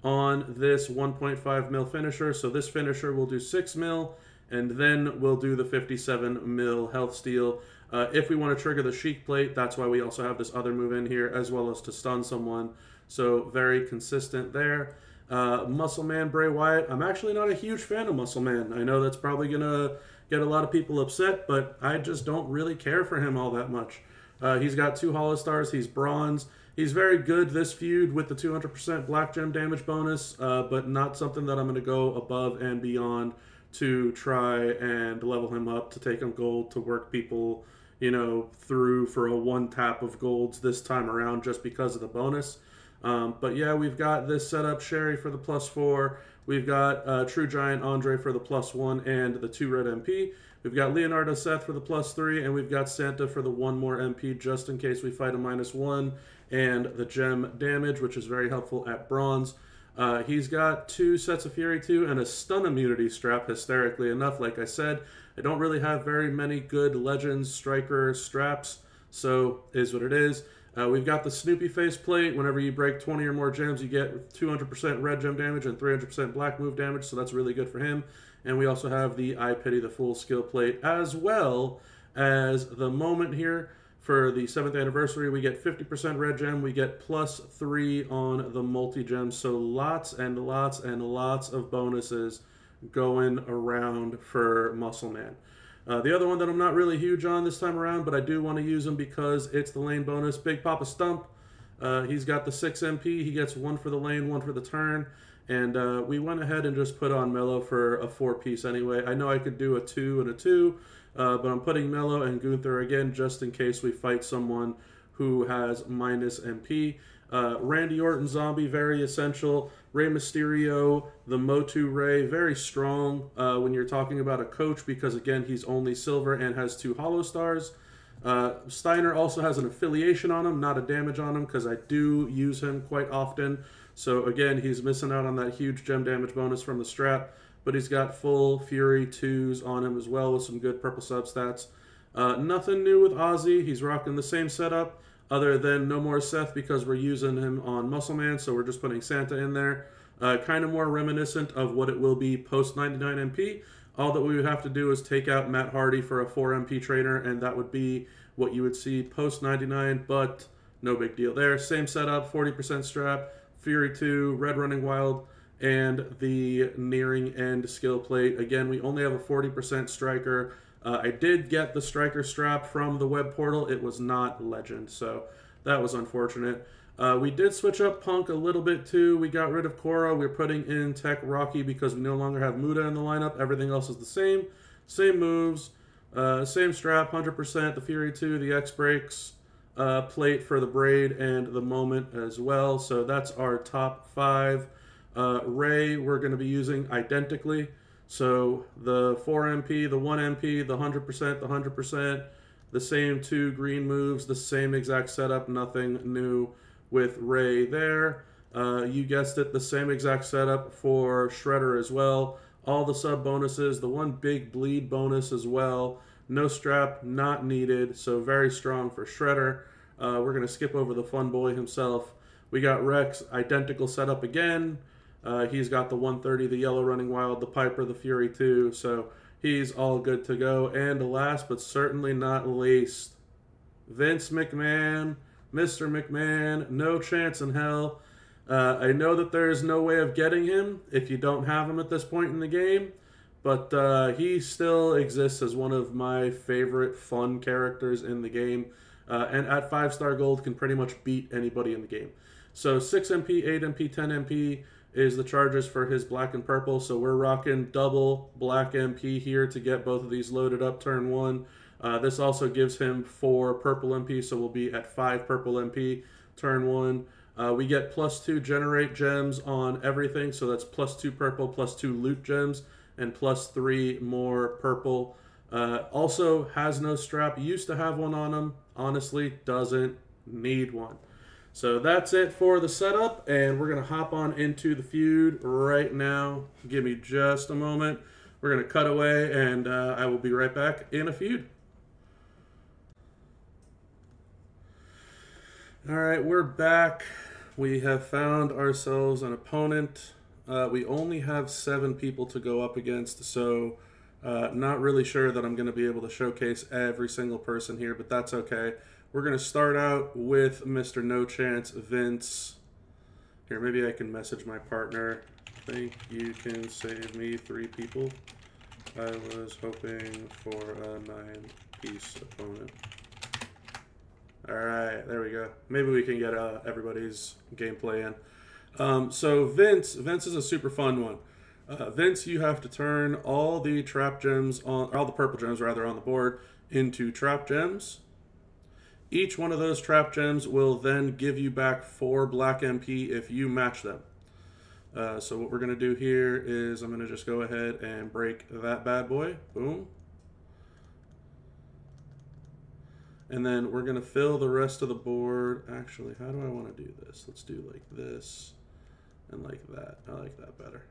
on this 1.5 mil finisher. So this finisher will do 6 mil, and then we'll do the 57 mil health steal. If we want to trigger the Sheik plate, that's why we also have this other move in here, as well as to stun someone. So very consistent there. Muscle Man Bray Wyatt. I'm actually not a huge fan of Muscle Man. I know that's probably going to get a lot of people upset, but I just don't really care for him all that much. He's got 2 Hollow Stars. He's bronze. He's very good this feud with the 200% Black Gem damage bonus, but not something that I'm going to go above and beyond to try and level him up, to take him gold, to work people, you know, through for a 1 tap of golds this time around just because of the bonus. But yeah, we've got this setup, Sherry for the +4. We've got True Giant Andre for the +1 and the 2 red MP. We've got Leonardo Seth for the +3, and we've got Santa for the 1 more MP just in case we fight a -1, and the gem damage, which is very helpful at bronze. He's got 2 sets of Fury 2 and a stun immunity strap, hysterically enough. Like I said, I don't really have very many good Legends Striker straps, so is what it is. We've got the Snoopy face plate. Whenever you break 20 or more gems, you get 200% red gem damage and 300% black move damage, so that's really good for him. And we also have the I Pity the Fool skill plate, as well as the moment here. For the 7th anniversary, we get 50% red gem. We get +3 on the multi-gem. So lots and lots and lots of bonuses going around for Muscle Man. The other one that I'm not really huge on this time around, but I do want to use him because it's the lane bonus, Big Papa Stump. He's got the 6 MP. He gets 1 for the lane, 1 for the turn. And we went ahead and just put on Mello for a 4-piece anyway. I know I could do a 2 and a 2, but I'm putting Mello and Gunther again just in case we fight someone who has -MP. Randy Orton Zombie, very essential. Rey Mysterio, the Motu Ray, very strong when you're talking about a coach because, again, he's only silver and has 2 Hollow Stars. Steiner also has an affiliation on him, not a damage on him, because I do use him quite often. So, again, he's missing out on that huge gem damage bonus from the strap, but he's got full Fury 2s on him as well with some good purple substats. Nothing new with Ozzy. He's rocking the same setup. other than no more Seth because we're using him on Muscle Man, so we're just putting Santa in there. Kind of more reminiscent of what it will be post 99 MP. All that we would have to do is take out Matt Hardy for a 4 MP trainer, and that would be what you would see post 99, but no big deal there. Same setup, 40% strap, Fury 2, Red Running Wild, and the nearing end skill plate. Again, we only have a 40% striker. I did get the striker strap from the web portal. It was not legend, so that was unfortunate. We did switch up Punk a little bit too. We got rid of Cora. We're putting in Tech Rocky because we no longer have Muda in the lineup. Everything else is the same. Same moves, same strap, 100%. The Fury 2, the X Breaks, plate for the Braid, and the Moment as well. So that's our top 5. Ray, we're going to be using identically. So the 4 MP, the 1 MP, the 100%, the 100%, the same 2 green moves, the same exact setup, nothing new with Ray there. You guessed it, the same exact setup for Shredder as well. All the sub bonuses, the 1 big bleed bonus as well. No strap, not needed, so very strong for Shredder. We're going to skip over the fun boy himself. We got Rex, identical setup again. He's got the 130, the Yellow Running Wild, the Piper, the Fury 2, so he's all good to go. And last but certainly not least, Vince McMahon, Mr. McMahon, no chance in hell. I know that there is no way of getting him if you don't have him at this point in the game, but he still exists as one of my favorite fun characters in the game, and at 5-star gold can pretty much beat anybody in the game. So 6 MP, 8 MP, 10 MP is the charges for his black and purple, so we're rocking double black MP here to get both of these loaded up turn 1. This also gives him 4 purple MP, so we'll be at 5 purple MP turn 1. We get +2 generate gems on everything, so that's +2 purple, +2 loot gems, and +3 more purple. Also has no strap, used to have one on him, honestly doesn't need one. So that's it for the setup, and we're going to hop on into the feud right now. Give me just a moment. We're going to cut away, and I will be right back in a feud. All right, we're back. We have found ourselves an opponent. We only have 7 people to go up against, so not really sure that I'm going to be able to showcase every single person here, but that's okay. We're going to start out with Mr. No Chance, Vince. Here, maybe I can message my partner. Think you can save me 3 people? I was hoping for a 9-piece opponent. Alright, there we go. Maybe we can get everybody's gameplay in. So Vince is a super fun one. Vince, you have to turn all the trap gems, all the purple gems rather, on the board into trap gems. Each one of those trap gems will then give you back 4 black MP if you match them. So what we're going to do here is I'm going to just go ahead and break that bad boy. Boom. And then we're going to fill the rest of the board. Actually, how do I want to do this? Let's do like this and like that. I like that better.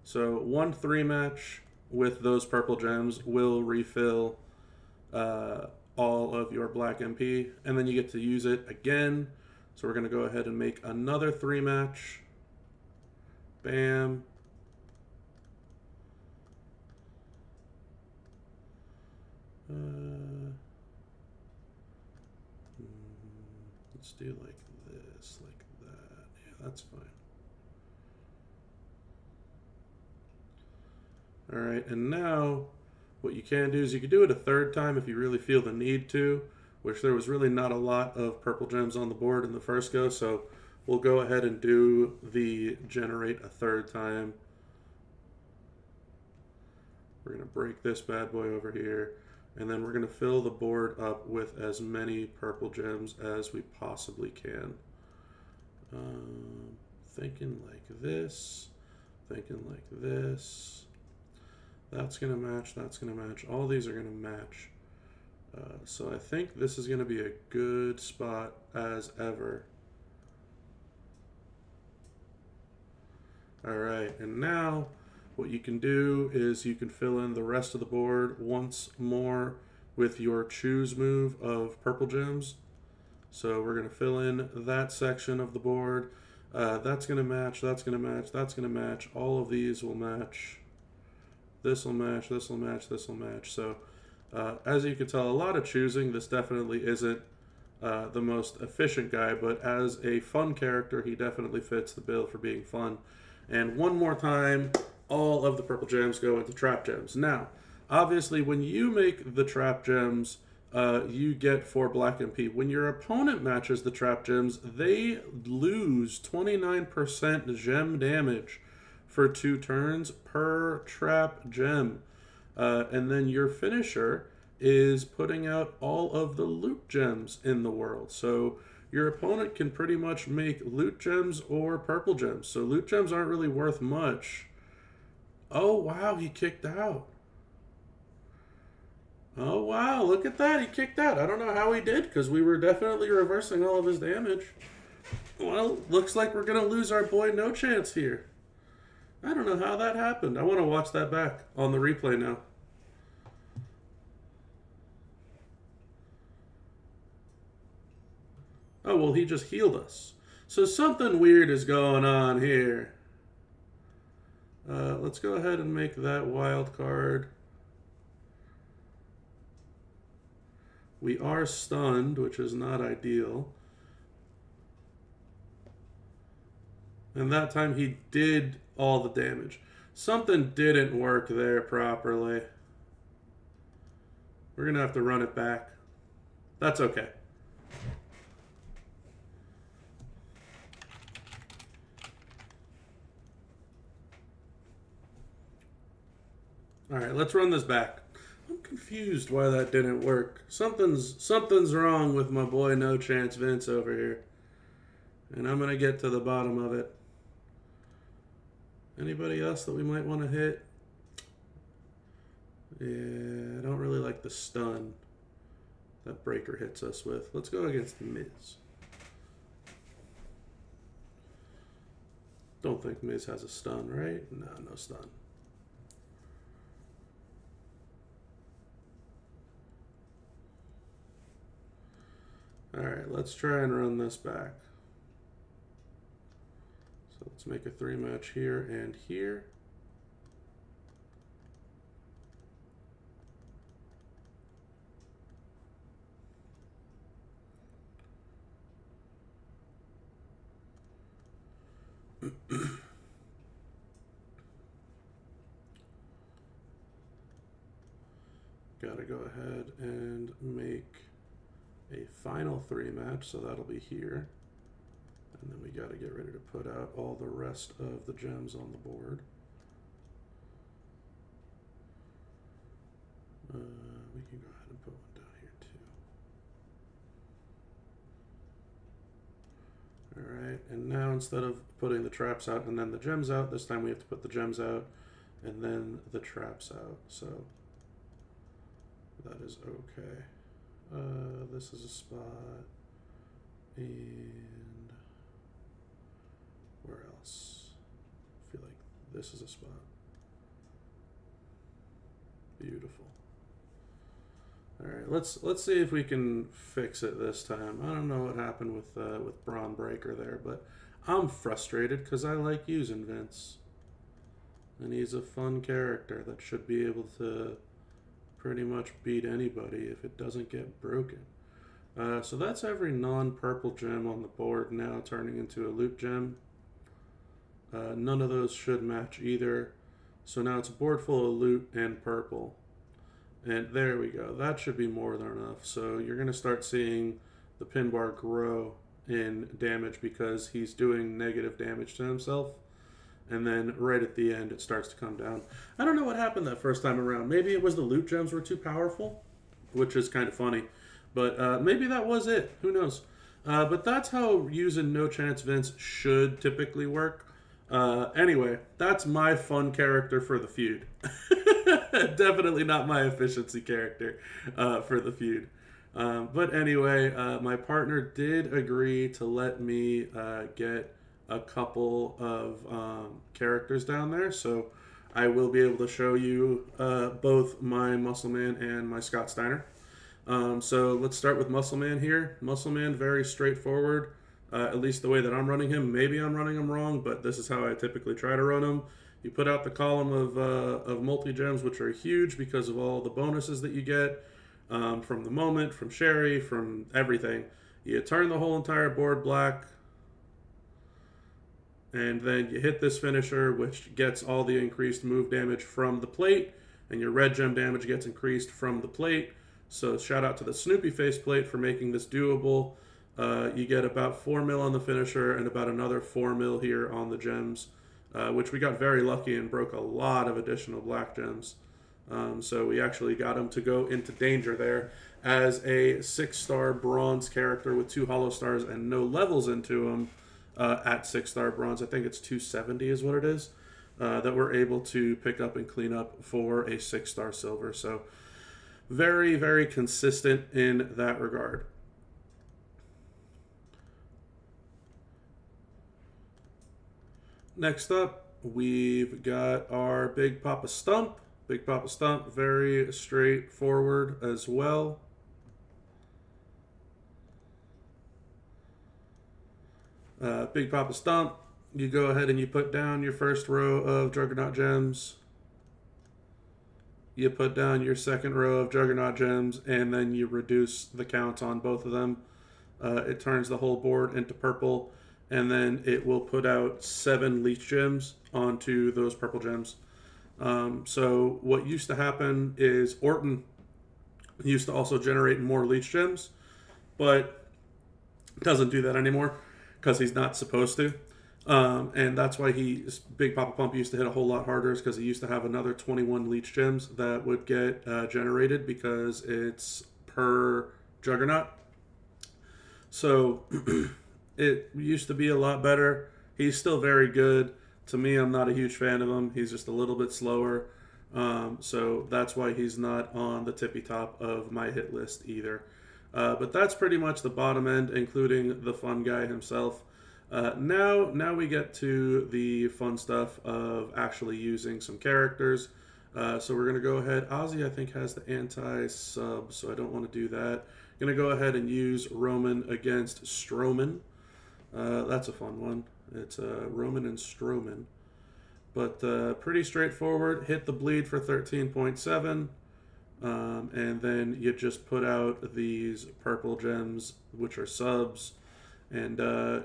So 1 3 match with those purple gems will refill all of your black MP, and then you get to use it again. So we're going to go ahead and make another 3 match. Bam. Let's do like this, like that. Yeah, that's fine. All right, and now what you can do is you can do it a 3rd time if you really feel the need to, which there was really not a lot of purple gems on the board in the first go, so we'll go ahead and do the generate a 3rd time. We're going to break this bad boy over here, and then we're going to fill the board up with as many purple gems as we possibly can. Thinking like this, thinking like this. That's going to match, that's going to match. All these are going to match. So I think this is going to be a good spot as ever. All right, and now what you can do is you can fill in the rest of the board once more with your choose move of purple gems. So we're going to fill in that section of the board. That's going to match, that's going to match, that's going to match. All of these will match. This will match, this will match, this will match. So as you can tell, a lot of choosing. This definitely isn't the most efficient guy, but as a fun character, he definitely fits the bill for being fun. And one more time, all of the purple gems go into trap gems. Now, obviously, when you make the trap gems, you get 4 black MP. When your opponent matches the trap gems, they lose 29% gem damage for 2 turns per trap gem. And then your finisher is putting out all of the loot gems in the world. So your opponent can pretty much make loot gems or purple gems. So loot gems aren't really worth much. Oh, wow, he kicked out. Oh, wow, look at that. He kicked out. I don't know how he did, because we were definitely reversing all of his damage. Well, looks like we're going to lose our boy No Chance here. I don't know how that happened. I want to watch that back on the replay now. Oh, well, he just healed us. So something weird is going on here. Let's go ahead and make that wild card. We are stunned, which is not ideal. And that time he did all the damage. Something didn't work there properly. We're going to have to run it back. That's okay. All right, let's run this back. I'm confused why that didn't work. Something's wrong with my boy No Chance Vince over here. And I'm going to get to the bottom of it. Anybody else that we might want to hit? Yeah, I don't really like the stun that Breaker hits us with. Let's go against the Miz. Don't think Miz has a stun, right? No, no stun. Alright, let's try and run this back. So let's make a 3-match here and here. Gotta go ahead and make a final 3-match, so that'll be here. And then we gotta get ready to put out all the rest of the gems on the board. We can go ahead and put one down here too. Alright, and now instead of putting the traps out and then the gems out, this time we have to put the gems out and then the traps out. So that is okay. This is a spot, and where else? I feel like this is a spot. Beautiful. All right, let's see if we can fix it this time. I don't know what happened with Braun Breaker there, but I'm frustrated because I like using Vince, and he's a fun character that should be able to pretty much beat anybody if it doesn't get broken. So that's every non-purple gem on the board now turning into a loot gem. None of those should match either. So now it's a board full of loot and purple. And there we go. That should be more than enough. So you're going to start seeing the pin bar grow in damage because he's doing negative damage to himself. And then right at the end, it starts to come down. I don't know what happened that first time around. Maybe it was the loot gems were too powerful, which is kind of funny. But maybe that was it. Who knows? But that's how using No Chance Vince should typically work. Anyway, that's my fun character for the feud. Definitely not my efficiency character for the feud. But anyway, my partner did agree to let me get a couple of characters down there, so I will be able to show you both my Muscle Man and my Scott Steiner. So let's start with Muscle Man here. Muscle Man, very straightforward, at least the way that I'm running him. Maybe I'm running him wrong, but this is how I typically try to run him. You put out the column of multi-gems, which are huge because of all the bonuses that you get from the moment, from Sherry, from everything. You turn the whole entire board black, and then you hit this finisher, which gets all the increased move damage from the plate, and your red gem damage gets increased from the plate. So shout out to the Snoopy Face plate for making this doable. You get about 4 mil on the finisher and about another 4 mil here on the gems, which we got very lucky and broke a lot of additional black gems. So we actually got him to go into danger there as a 6-star bronze character with 2 hollow stars and no levels into him at 6-star bronze. I think it's 270 is what it is, that we're able to pick up and clean up for a 6-star silver. So very, very consistent in that regard. Next up, we've got our Big Papa Stump. Big Papa Stump, very straightforward as well. Big Papa Stump, you go ahead and you put down your first row of Juggernaut gems. You put down your second row of Juggernaut gems, and then you reduce the count on both of them. It turns the whole board into purple, and then it will put out 7 leech gems onto those purple gems. So what used to happen is Orton used to also generate more leech gems, but doesn't do that anymore because he's not supposed to. And that's why Big Papa Pump used to hit a whole lot harder, because he used to have another 21 leech gems that would get generated because it's per Juggernaut. So it used to be a lot better. He's still very good. To me, I'm not a huge fan of him. He's just a little bit slower. So that's why he's not on the tippy top of my hit list either. But that's pretty much the bottom end, including the fun guy himself. Now we get to the fun stuff of actually using some characters. So we're going to go ahead. Ozzy, I think, has the anti-sub, so I don't want to do that. I'm going to go ahead and use Roman against Strowman. That's a fun one. It's Roman and Strowman. But pretty straightforward. Hit the bleed for 13.7. And then you just put out these purple gems, which are subs. And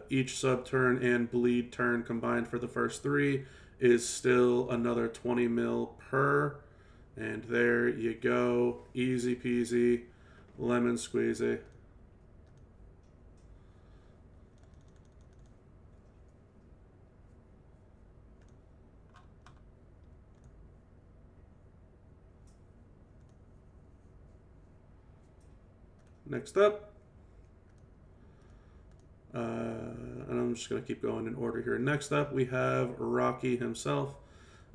each sub turn and bleed turn combined for the first 3 is still another 20 mil per. And there you go. Easy peasy, lemon squeezy. Next up, and I'm just going to keep going in order here. Next up, we have Rocky himself.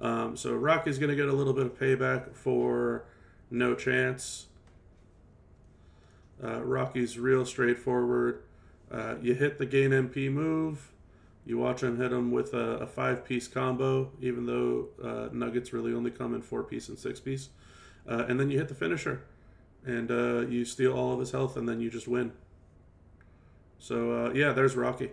So Rocky's going to get a little bit of payback for No Chance. Rocky's real straightforward. You hit the gain MP move. You watch him hit him with a 5-piece combo, even though Nuggets really only come in 4-piece and 6-piece. And then you hit the finisher. And you steal all of his health, and then you just win. So, yeah, there's Rocky.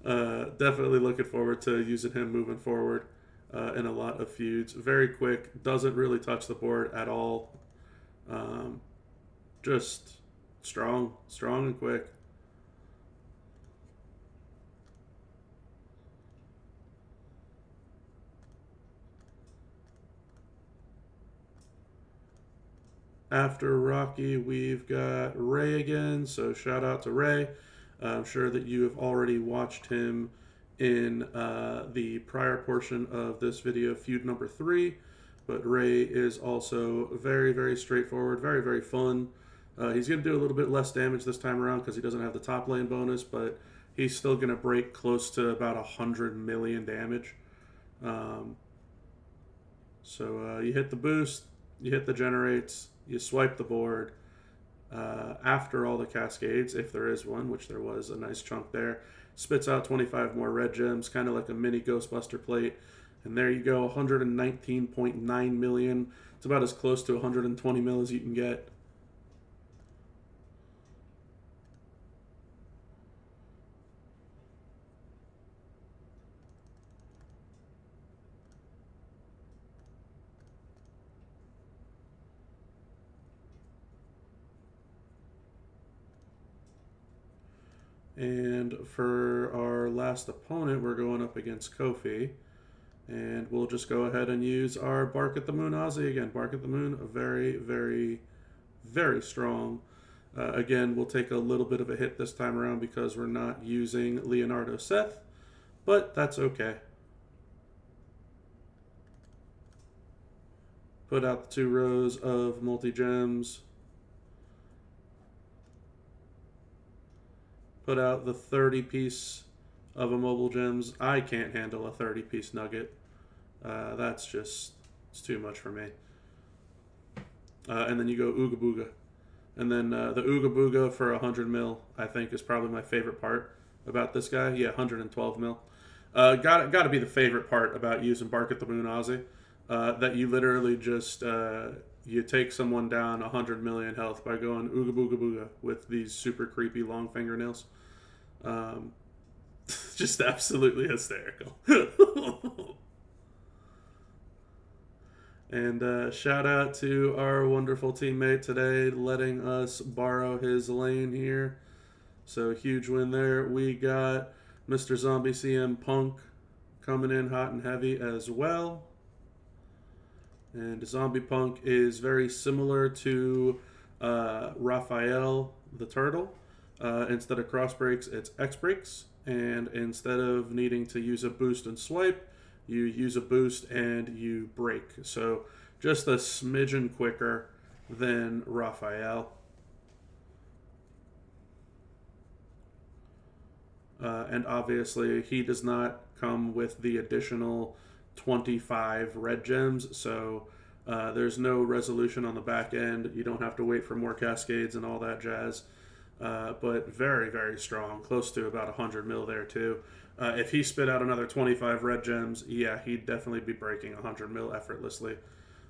Definitely looking forward to using him moving forward in a lot of feuds. Very quick, doesn't really touch the board at all. Just strong and quick. After Rocky, we've got Ray again, so shout out to Ray. I'm sure that you have already watched him in the prior portion of this video, feud number 3, but Ray is also very, very straightforward, very, very fun. He's going to do a little bit less damage this time around because he doesn't have the top lane bonus, but he's still going to break close to about 100 million damage. So you hit the boost, you hit the generates, you swipe the board. After all the cascades, if there is one, which there was a nice chunk there, spits out 25 more red gems, kind of like a mini Ghostbuster plate. And there you go, 119.9 million. It's about as close to 120 mil as you can get. And for our last opponent, we're going up against Kofi. And we'll just go ahead and use our Bark at the Moon Ozzy again. Bark at the Moon, very, very, very strong. Again, we'll take a little bit of a hit this time around because we're not using Leonardo Seth, but that's okay. Put out the 2 rows of multi-gems. Put out the 30-piece of Immobile Gems. I can't handle a 30-piece nugget. That's just, it's too much for me. And then you go Ooga Booga. And then the Ooga Booga for 100 mil, I think, is probably my favorite part about this guy. Yeah, 112 mil. Got to be the favorite part about using Bark at the Moon Ozzy. That you literally just, you take someone down 100 million health by going Ooga Booga Booga with these super creepy long fingernails. Just absolutely hysterical. And shout out to our wonderful teammate today, letting us borrow his lane here. So huge win there. We got Mr. Zombie CM Punk coming in hot and heavy as well. And Zombie Punk is very similar to Raphael the Turtle. Instead of cross breaks, it's X breaks. And instead of needing to use a boost and swipe, you use a boost and you break. So just a smidgen quicker than Raphael. And obviously he does not come with the additional 25 red gems, so there's no resolution on the back end. You don't have to wait for more cascades and all that jazz. But very, very strong, close to about 100 mil there too. If he spit out another 25 red gems, yeah, he'd definitely be breaking 100 mil effortlessly.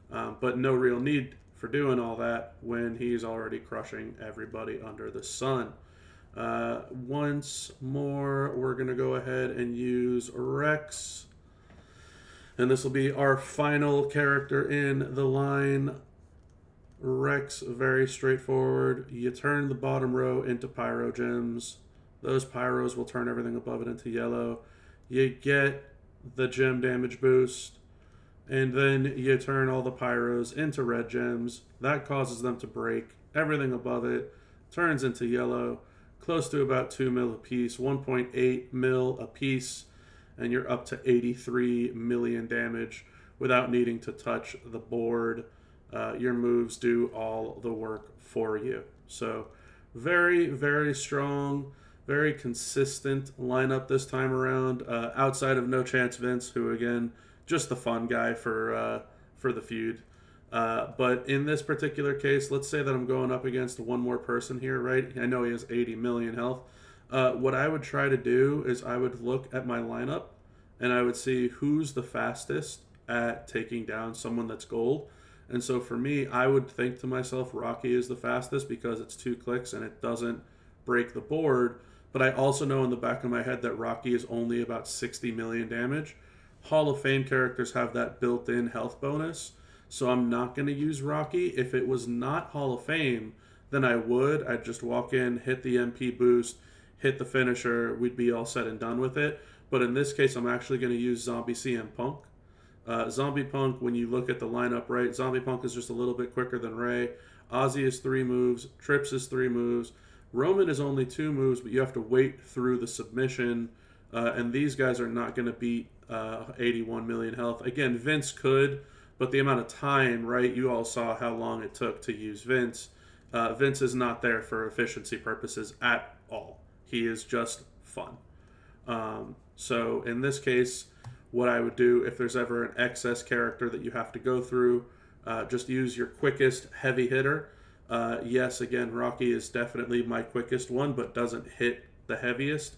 But no real need for doing all that when he's already crushing everybody under the sun. Once more, we're going to go ahead and use Rex. And this will be our final character in the line. Rex, very straightforward. You turn the bottom row into Pyro Gems. Those Pyros will turn everything above it into yellow. You get the gem damage boost. And then you turn all the Pyros into red gems. That causes them to break. Everything above it turns into yellow. Close to about 2 mil a piece. 1.8 mil a piece. And you're up to 83 million damage without needing to touch the board. Your moves do all the work for you. So very, very strong, very consistent lineup this time around. Outside of No Chance Vince, who again, just the fun guy for the feud. But in this particular case, let's say that I'm going up against one more person here, right? I know he has 80 million health. What I would try to do is I would look at my lineup and I would see who's the fastest at taking down someone that's gold. And so for me, I would think to myself, Rocky is the fastest because it's 2 clicks and it doesn't break the board. But I also know in the back of my head that Rocky is only about 60 million damage. Hall of Fame characters have that built-in health bonus. So I'm not going to use Rocky. If it was not Hall of Fame, then I would. I'd just walk in, hit the MP boost, hit the finisher. We'd be all said and done with it. But in this case, I'm actually going to use Zombie CM Punk. Zombie Punk, when you look at the lineup, right, Zombie Punk is just a little bit quicker than Ray. Ozzy is 3 moves. Trips is 3 moves. Roman is only 2 moves, but you have to wait through the submission. And these guys are not going to beat 81 million health. Again, Vince could, but the amount of time, right, you all saw how long it took to use Vince. Vince is not there for efficiency purposes at all. He is just fun. So in this case, what I would do if there's ever an excess character that you have to go through, just use your quickest heavy hitter. Yes, again, Rocky is definitely my quickest one, but doesn't hit the heaviest.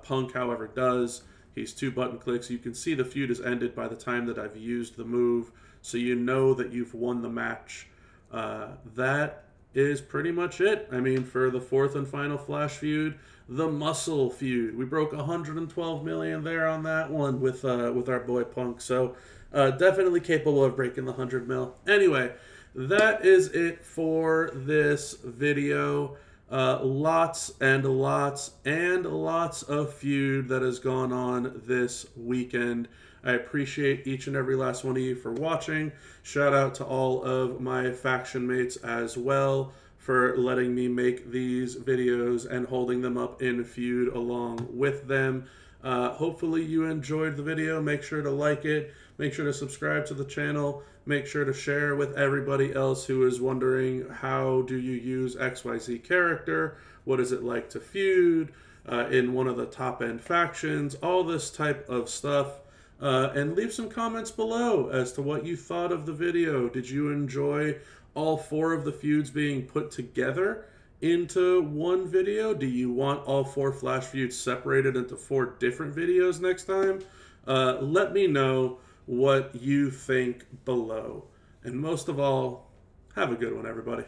Punk, however, does. He's 2 button clicks. You can see the feud is ended by the time that I've used the move, so you know that you've won the match. That is pretty much it. I mean, for the 4th and final Flash feud, the Muscle feud. We broke 112 million there on that one with our boy Punk. So definitely capable of breaking the 100 mil. Anyway, that is it for this video. Lots and lots and lots of feud that has gone on this weekend. I appreciate each and every last one of you for watching. Shout out to all of my faction mates as well for letting me make these videos and holding them up in feud along with them. Hopefully you enjoyed the video. Make sure to like it. Make sure to subscribe to the channel. Make sure to share with everybody else who is wondering, how do you use XYZ character? What is it like to feud in one of the top end factions? All this type of stuff. And leave some comments below as to what you thought of the video. Did you enjoy all 4 of the feuds being put together into one video? Do you want all 4 Flash feuds separated into 4 different videos next time? Let me know what you think below. And most of all, have a good one, everybody.